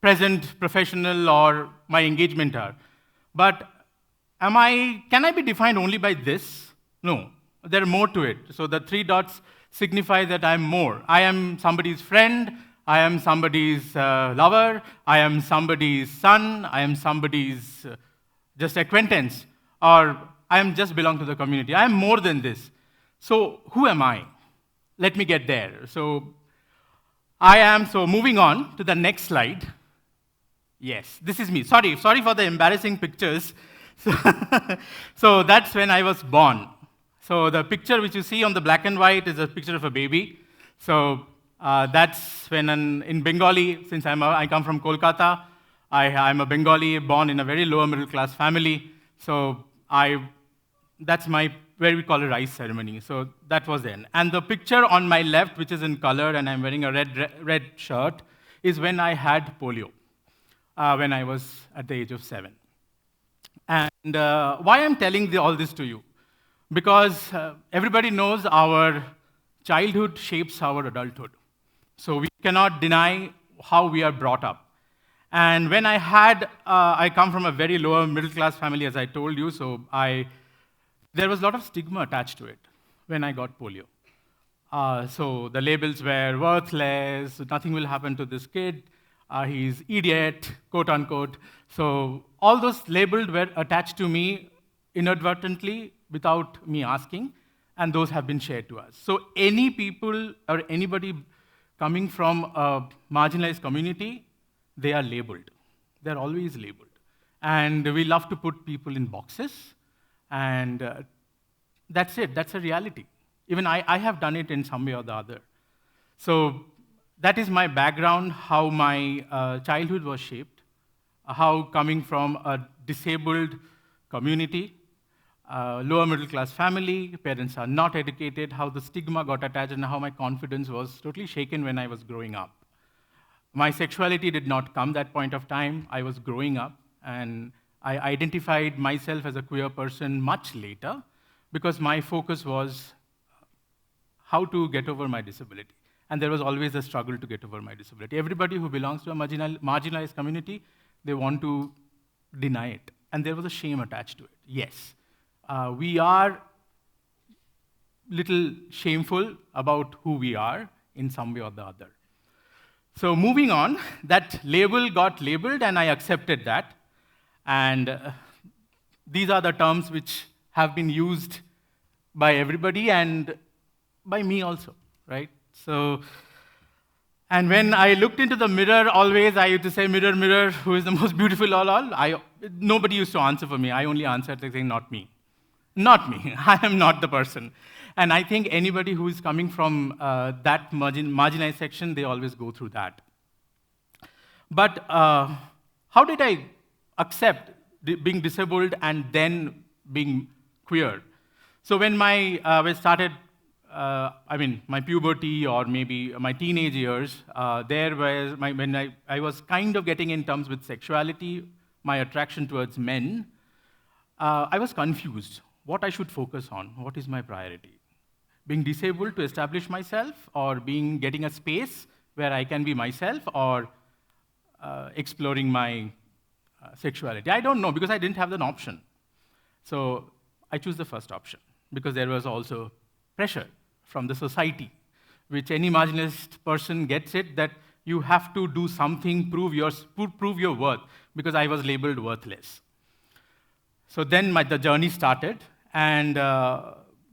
present professional or my engagement are. But can I be defined only by this? No, there are more to it. So the 3 dots signify that I'm more. I am somebody's friend, I am somebody's lover, I am somebody's son, I am somebody's just acquaintance, or I am just belong to the community. I am more than this. So who am I? Let me get there. So moving on to the next slide. Yes, this is me. Sorry for the embarrassing pictures. So that's when I was born. So the picture which you see on the black and white is a picture of a baby. So that's when in Bengali, since I come from Kolkata, I'm a Bengali born in a very lower middle class family. So that's where we call a rice ceremony. So that was then. And the picture on my left, which is in color, and I'm wearing a red shirt, is when I had polio, when I was at the age of 7. And why I'm telling all this to you? Because everybody knows our childhood shapes our adulthood. So we cannot deny how we are brought up. And when I come from a very lower middle class family, as I told you, so there was a lot of stigma attached to it when I got polio. So the labels were worthless, nothing will happen to this kid, he's idiot, quote unquote. So all those labels were attached to me inadvertently without me asking, and those have been shared to us. So any people or anybody coming from a marginalized community, they are labeled. They're always labeled. And we love to put people in boxes, and that's it, that's a reality. Even I have done it in some way or the other. So that is my background, how my childhood was shaped, how coming from a disabled community, lower middle class family, parents are not educated, how the stigma got attached, and how my confidence was totally shaken when I was growing up. My sexuality did not come that point of time. I was growing up, and I identified myself as a queer person much later because my focus was how to get over my disability. And there was always a struggle to get over my disability. Everybody who belongs to a marginalized community, they want to deny it. And there was a shame attached to it. Yes, we are little shameful about who we are in some way or the other. So moving on, that label got labeled and I accepted that. And these are the terms which have been used by everybody and by me also, right? So, and when I looked into the mirror, always I used to say, mirror, mirror, who is the most beautiful of all? Nobody used to answer for me. I only answered saying, not me. Not me. I am not the person. And I think anybody who is coming from that marginalized section, they always go through that. But how did I accept being disabled and then being queer? So when my puberty or maybe my teenage years, when I was kind of getting in terms with sexuality, my attraction towards men, I was confused what I should focus on, what is my priority. Being disabled to establish myself, or getting a space where I can be myself, or exploring my sexuality. I don't know, because I didn't have an option. So I chose the first option, because there was also pressure from the society, which any marginalized person gets it, that you have to do something, prove your worth, because I was labeled worthless. So then the journey started, and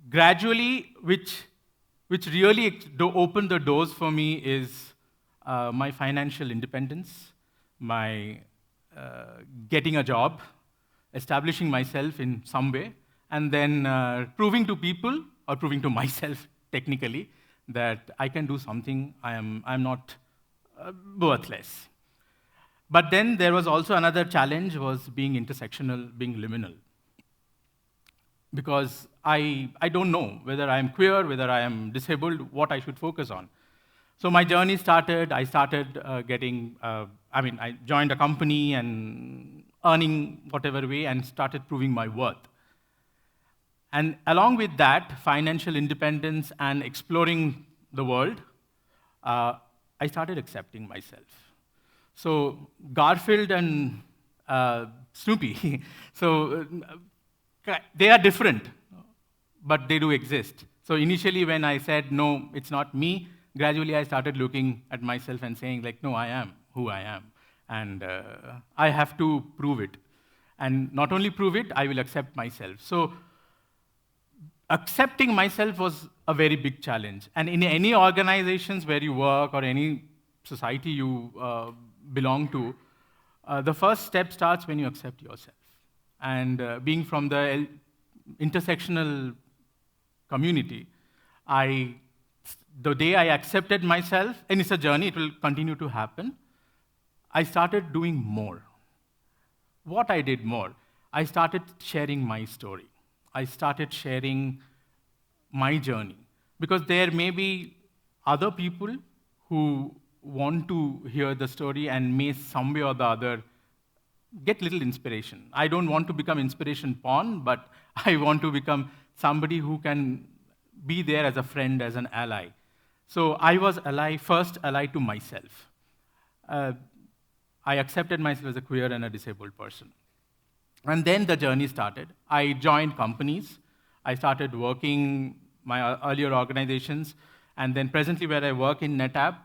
gradually, which really opened the doors for me is my financial independence, my getting a job, establishing myself in some way, and then proving to people, or proving to myself technically, that I can do something, I'm not worthless. But then there was also another challenge, was being intersectional, being liminal. Because I don't know whether I am queer, whether I am disabled, what I should focus on. So my journey started, I started I joined a company and earning whatever way and started proving my worth. And along with that, financial independence and exploring the world, I started accepting myself. So Garfield and Snoopy, so they are different, but they do exist. So initially when I said, no, it's not me, gradually I started looking at myself and saying, like, no, I am who I am. And I have to prove it. And not only prove it, I will accept myself. So accepting myself was a very big challenge. And in any organizations where you work or any society you belong to, the first step starts when you accept yourself. And being from the intersectional community, the day I accepted myself, and it's a journey, it will continue to happen, I started doing more. What I did more, I started sharing my story. I started sharing my journey. Because there may be other people who want to hear the story and may some way or the other get little inspiration. I don't want to become inspiration porn, but I want to become somebody who can be there as a friend, as an ally. So I was first ally to myself. I accepted myself as a queer and a disabled person. And then the journey started. I joined companies. I started working my earlier organizations, And then presently where I work in NetApp,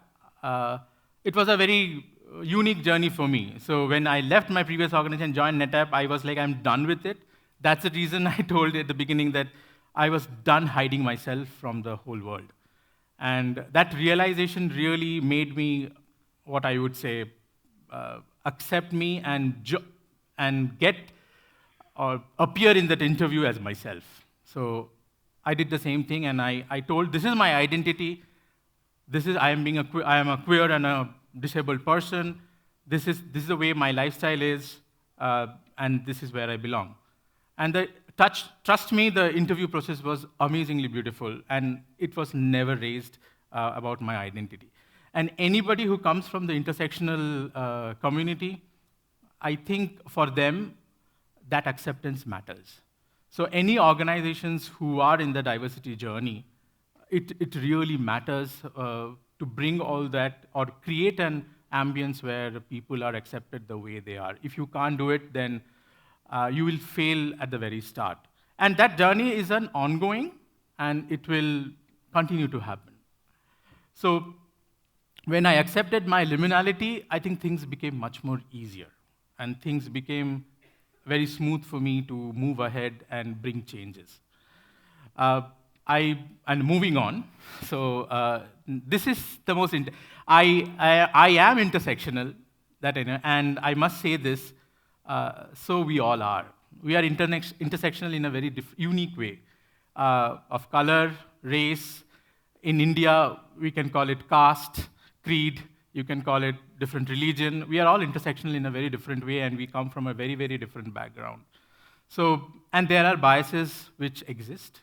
it was a very unique journey for me. So when I left my previous organization, joined NetApp, I was like, I'm done with it. That's the reason I told at the beginning that I was done hiding myself from the whole world. And that realization really made me, what I would say, accept me and get or appear in that interview as myself. So I did the same thing, and I told, this is my identity. I am a queer and a disabled person. This is the way my lifestyle is, and this is where I belong. And trust me, the interview process was amazingly beautiful, and it was never raised about my identity. And anybody who comes from the intersectional community, I think for them, that acceptance matters. So any organizations who are in the diversity journey, it really matters to bring all that or create an ambience where people are accepted the way they are. If you can't do it, then you will fail at the very start. And that journey is an ongoing, and it will continue to happen. So when I accepted my liminality, I think things became much more easier, and things became very smooth for me to move ahead and bring changes. And moving on, so this is the most, I am intersectional, that I know, and I must say this, so we all are. We are intersectional in a very unique way, of color, race. In India, we can call it caste, creed, you can call it different religion. We are all intersectional in a very different way, and we come from a very, very different background. So, and there are biases which exist.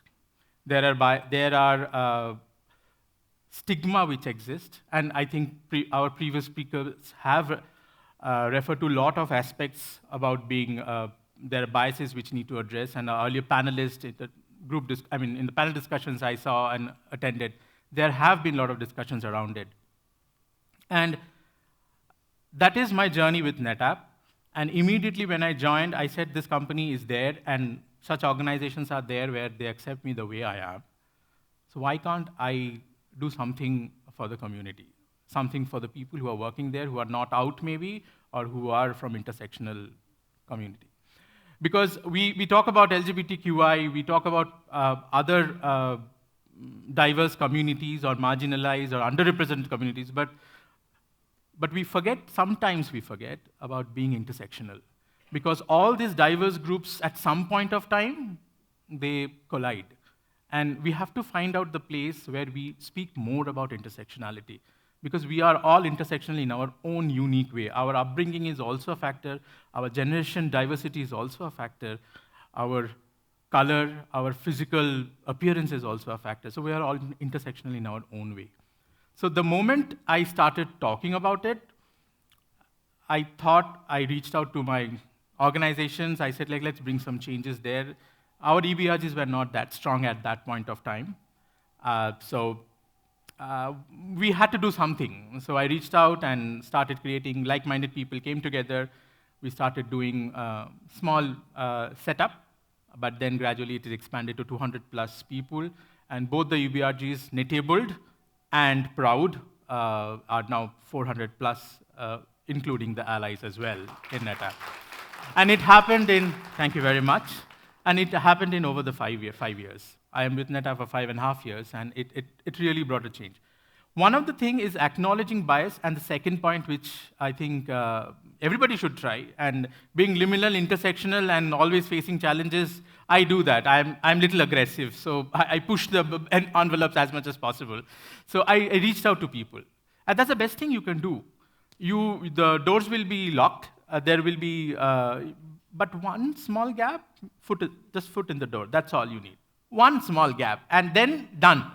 There are stigma which exist, and I think our previous speakers have referred to a lot of aspects about being, there are biases which need to address, and our earlier panelists, in the panel discussions I saw and attended, there have been a lot of discussions around it. And that is my journey with NetApp. And immediately when I joined, I said this company is there, and such organizations are there where they accept me the way I am. So why can't I do something for the community? Something for the people who are working there, who are not out maybe, or who are from intersectional community. Because we talk about LGBTQI, we talk about other diverse communities or marginalized or underrepresented communities, but sometimes we forget about being intersectional. Because all these diverse groups, at some point of time, they collide. And we have to find out the place where we speak more about intersectionality. Because we are all intersectional in our own unique way. Our upbringing is also a factor. Our generation diversity is also a factor. Our color, our physical appearance is also a factor. So we are all intersectional in our own way. So the moment I started talking about it, I thought I reached out to my organizations. I said, let's bring some changes there. Our EBRGs were not that strong at that point of time. So we had to do something. So I reached out and started creating, like-minded people came together. We started doing small setup, but then gradually it is expanded to 200 plus people. And both the EBRGs, Netabled and Proud, are now 400 plus, including the allies as well in NetApp. And it happened thank you very much, and it happened in over the 5 years. I am with NetApp for 5.5 years, and it really brought a change. One of the things is acknowledging bias, and the second point, which I think everybody should try, and being liminal, intersectional, and always facing challenges, I do that. I'm a little aggressive, so I push the envelopes as much as possible. So I reached out to people, and that's the best thing you can do. The doors will be locked. There will be, but one small gap, just foot in the door. That's all you need. One small gap, and then done.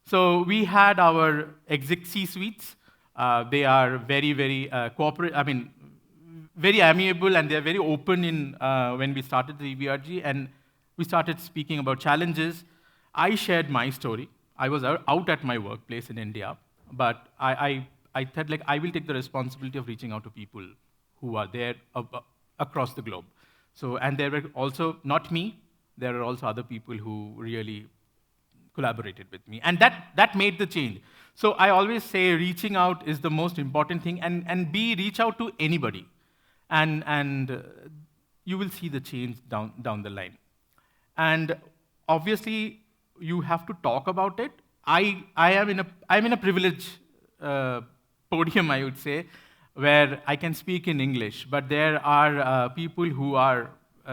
So we had our exec C-suites. They are very, very very amiable, and they're very open when we started the EBRG, and we started speaking about challenges. I shared my story. I was out at my workplace in India, but I said, I will take the responsibility of reaching out to people who are there across the globe. So, and there were also, not me, there are also other people who really collaborated with me. And that made the change. So I always say reaching out is the most important thing, and reach out to anybody. And you will see the change down the line. And obviously, you have to talk about it. I'm in a privileged podium, I would say, where I can speak in English, but there are people who are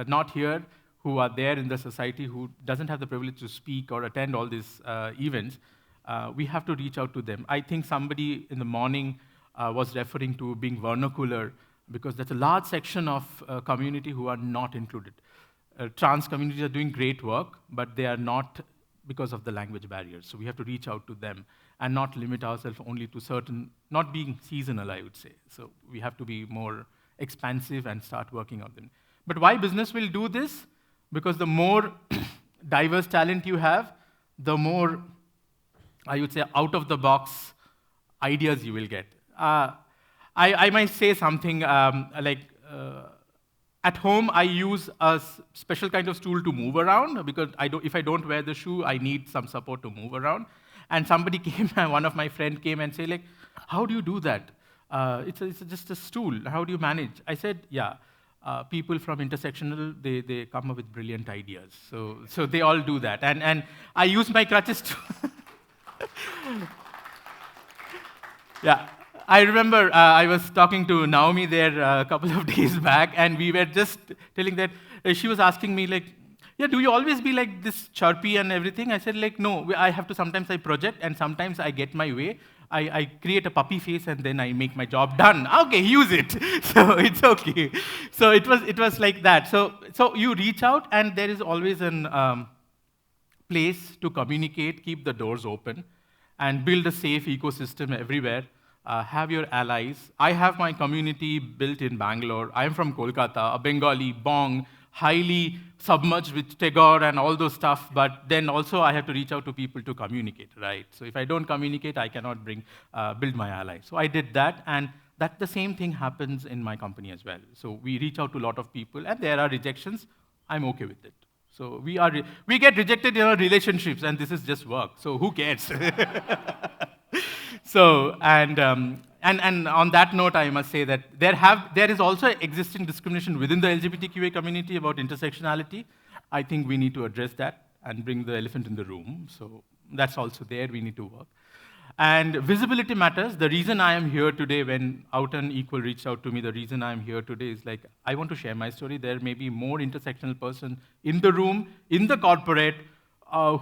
not here, who are there in the society, who doesn't have the privilege to speak or attend all these events. We have to reach out to them. I think somebody in the morning was referring to being vernacular, because there's a large section of community who are not included. Trans communities are doing great work, but they are not because of the language barriers. So we have to reach out to them and not limit ourselves only to certain, not being seasonal, I would say. So we have to be more expansive and start working on them. But why business will do this? Because the more diverse talent you have, the more, I would say, out-of-the-box ideas you will get. I might say something at home, I use a special kind of stool to move around, because if I don't wear the shoe, I need some support to move around. And somebody came, one of my friends came and said, like, how do you do that? It's just a stool. How do you manage? I said, yeah. People from intersectional, they come up with brilliant ideas. So they all do that. And I use my crutches to... Yeah. I remember I was talking to Naomi there a couple of days back, and we were just telling that, she was asking me, like, yeah, do you always be like this chirpy and everything? I said, like, no, sometimes I project, and sometimes I get my way. I create a puppy face, and then I make my job done. Okay, use it. So it's okay. So it was like that. So you reach out, and there is always an place to communicate, keep the doors open, and build a safe ecosystem everywhere. Have your allies. I have my community built in Bangalore. I'm from Kolkata, a Bengali, Bong, highly submerged with Tagore and all those stuff, but then also I have to reach out to people to communicate, right? So if I don't communicate, I cannot build my allies. So I did that, and the same thing happens in my company as well. So we reach out to a lot of people, and there are rejections. I'm okay with it. So we get rejected in our relationships, and this is just work, so who cares? So, and on that note, I must say that there is also existing discrimination within the LGBTQA community about intersectionality. I think we need to address that and bring the elephant in the room. So that's also there. We need to work. And visibility matters. The reason I am here today, when Out and Equal reached out to me, the reason I am here today is, like, I want to share my story. There may be more intersectional person in the room, in the corporate,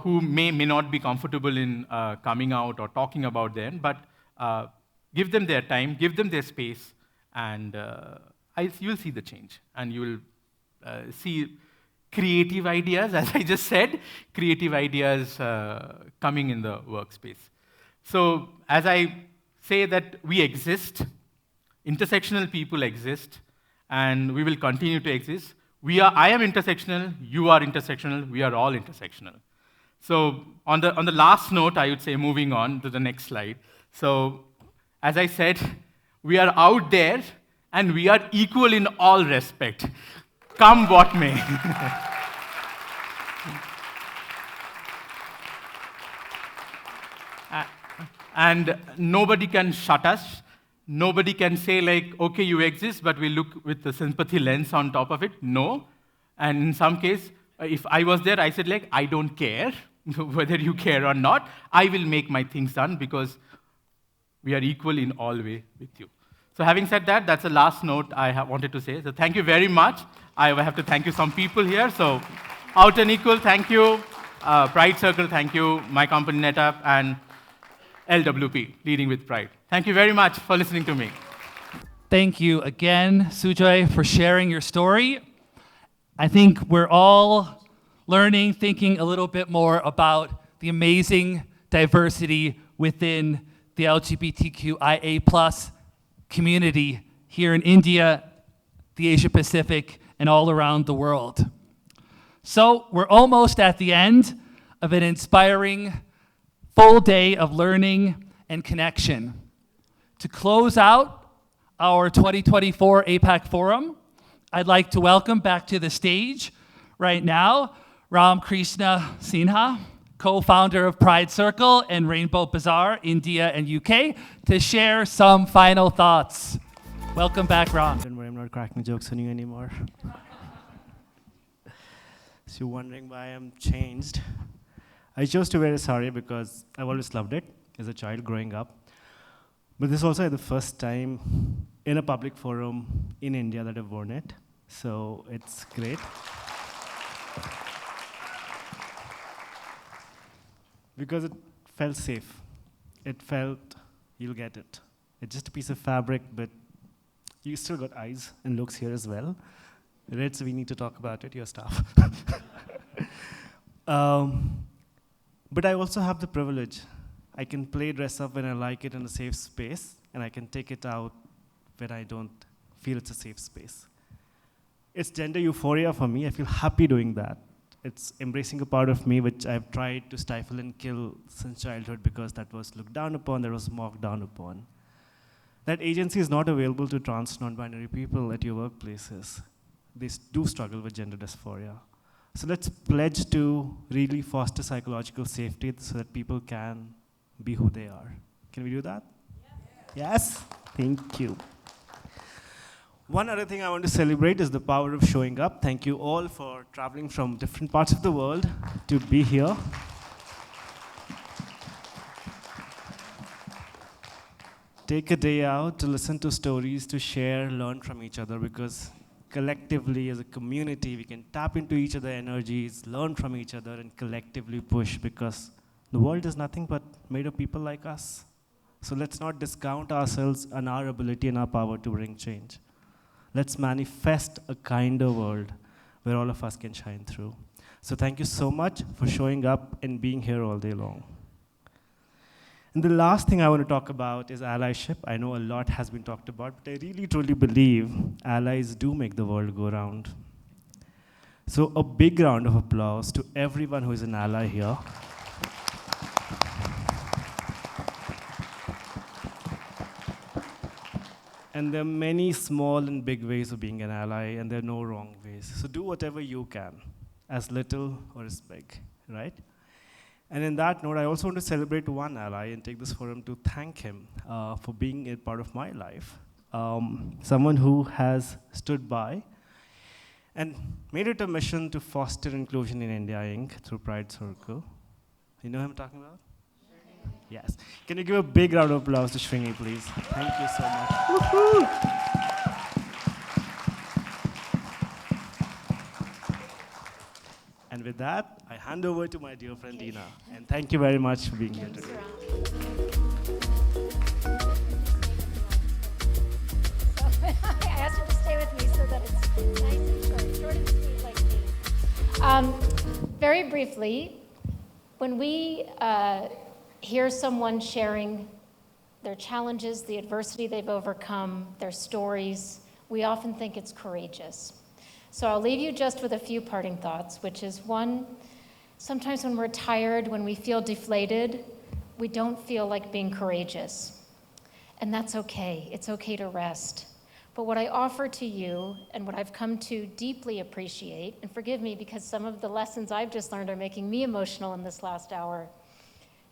who may not be comfortable in coming out or talking about them, but give them their time, give them their space, and you'll see the change. And you will see creative ideas, as I just said, creative ideas coming in the workspace. So as I say that we exist, intersectional people exist, and we will continue to exist. I am intersectional, you are intersectional, we are all intersectional. So on the last note, I would say, moving on to the next slide. So as I said, we are out there, and we are equal in all respect. Come what may. And nobody can shut us. Nobody can say, like, okay, you exist, but we look with the sympathy lens on top of it. No. And in some case, if I was there, I said, like, I don't care whether you care or not. I will make my things done, because we are equal in all way with you. So having said that, that's the last note I wanted to say. So thank you very much. I have to thank you some people here. So Out and Equal, thank you. Pride Circle, thank you. My company, NetApp, and LWP, Leading with Pride. Thank you very much for listening to me. Thank you again, Sujoy, for sharing your story. I think we're all learning, thinking a little bit more about the amazing diversity within the LGBTQIA+ community here in India, the Asia Pacific, and all around the world. So we're almost at the end of an inspiring full day of learning and connection. To close out our 2024 APAC Forum, I'd like to welcome back to the stage right now Ram Krishna Sinha, co-founder of Pride Circle and Rainbow Bazaar, India and UK, to share some final thoughts. Welcome back, Ron. Don't worry, I'm not cracking jokes on you anymore. So you're wondering why I'm changed. I chose to wear a sari because I've always loved it as a child growing up. But this is also the first time in a public forum in India that I've worn it. So it's great. Because it felt safe. It felt, you'll get it. It's just a piece of fabric, but you still got eyes and looks here as well. Red, so we need to talk about it, your staff. But I also have the privilege. I can play dress up when I like it in a safe space, and I can take it out when I don't feel it's a safe space. It's gender euphoria for me. I feel happy doing that. It's embracing a part of me which I've tried to stifle and kill since childhood because that was looked down upon, that was mocked down upon. That agency is not available to trans, non-binary people at your workplaces. They do struggle with gender dysphoria. So let's pledge to really foster psychological safety so that people can be who they are. Can we do that? Yes? Thank you. One other thing I want to celebrate is the power of showing up. Thank you all for traveling from different parts of the world to be here. Take a day out to listen to stories, to share, learn from each other, because collectively as a community, we can tap into each other's energies, learn from each other, and collectively push, because the world is nothing but made of people like us. So let's not discount ourselves and our ability and our power to bring change. Let's manifest a kinder world where all of us can shine through. So thank you so much for showing up and being here all day long. And the last thing I want to talk about is allyship. I know a lot has been talked about, but I really truly believe allies do make the world go round. So a big round of applause to everyone who is an ally here. And there are many small and big ways of being an ally, and there are no wrong ways. So do whatever you can, as little or as big, right? And in that note, I also want to celebrate one ally and take this forum to thank him for being a part of my life. Someone who has stood by and made it a mission to foster inclusion in India, Inc. through Pride Circle. You know who I'm talking about? Yes. Can you give a big round of applause to Shringi, please? Thank you so much. Woo-hoo! And with that, I hand over to my dear friend Dina. And thank you very much for being here today. I asked you to stay with me so that it's nice and short and sweet like me. Very briefly, when we hear someone sharing their challenges, the adversity they've overcome, their stories, we often think it's courageous. So I'll leave you just with a few parting thoughts, which is one, sometimes when we're tired, when we feel deflated, we don't feel like being courageous. And that's okay. It's okay to rest. But what I offer to you, and what I've come to deeply appreciate, and forgive me because some of the lessons I've just learned are making me emotional in this last hour,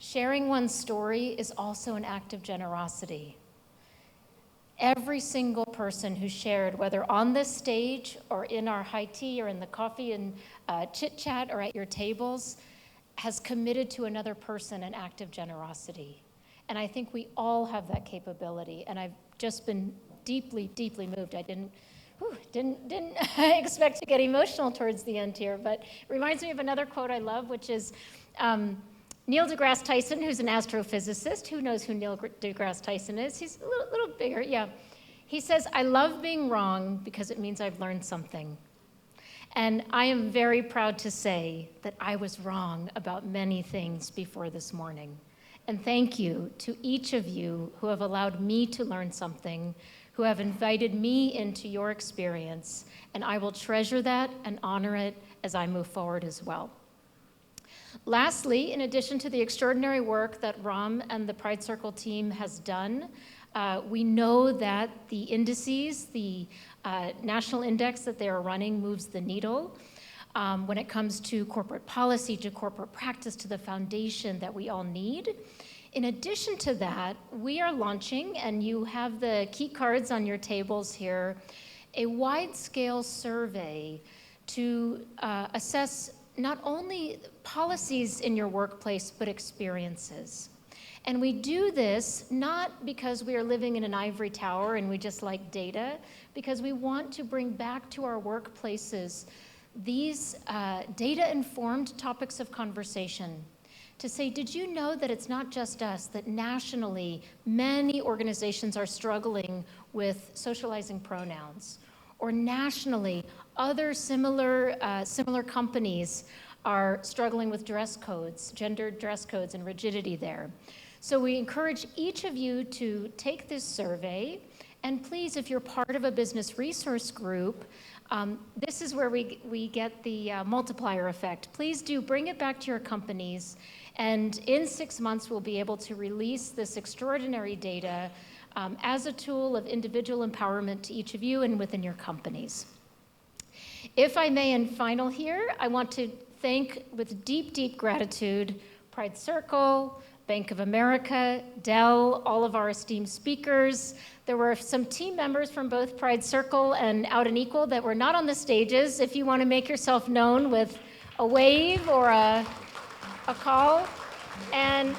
sharing one's story is also an act of generosity. Every single person who shared, whether on this stage or in our high tea or in the coffee and chit chat or at your tables, has committed to another person an act of generosity. And I think we all have that capability. And I've just been deeply, deeply moved. I didn't expect to get emotional towards the end here, but it reminds me of another quote I love, which is Neil deGrasse Tyson, who's an astrophysicist. Who knows who Neil deGrasse Tyson is? He's a little bigger, yeah. He says, "I love being wrong because it means I've learned something." And I am very proud to say that I was wrong about many things before this morning. And thank you to each of you who have allowed me to learn something, who have invited me into your experience. And I will treasure that and honor it as I move forward as well. Lastly, in addition to the extraordinary work that Ram and the Pride Circle team has done, we know that the indices, the national index that they are running moves the needle. when it comes to corporate policy, to corporate practice, to the foundation that we all need. In addition to that, we are launching, and you have the key cards on your tables here, a wide-scale survey to assess not only policies in your workplace, but experiences. And we do this not because we are living in an ivory tower and we just like data, because we want to bring back to our workplaces these data-informed topics of conversation. To say, did you know that it's not just us, that nationally many organizations are struggling with socializing pronouns? Or nationally, other similar companies are struggling with dress codes, gendered dress codes and rigidity there. So we encourage each of you to take this survey, and please, if you're part of a business resource group, this is where we get the multiplier effect. Please do bring it back to your companies, and in 6 months we'll be able to release this extraordinary data as a tool of individual empowerment to each of you and within your companies. If I may, in final here, I want to thank with deep, deep gratitude Pride Circle, Bank of America, Dell, all of our esteemed speakers. There were some team members from both Pride Circle and Out and Equal that were not on the stages. If you want to make yourself known with a wave or a call. And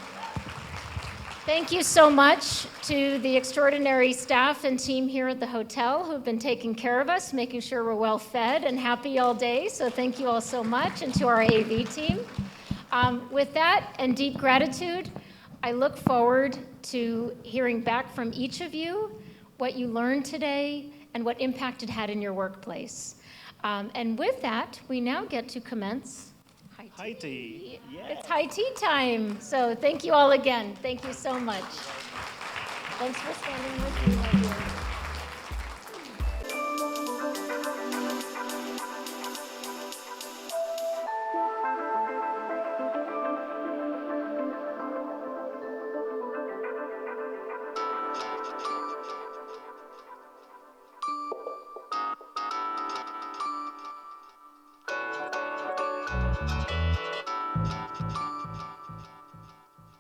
thank you so much to the extraordinary staff and team here at the hotel who've been taking care of us, making sure we're well fed and happy all day. So thank you all so much, and to our AV team. With that and deep gratitude, I look forward to hearing back from each of you what you learned today and what impact it had in your workplace. And with that, we now get to commence high tea. Yes. It's high tea time. So thank you all again. Thank you so much. Thanks for standing with me, my dear.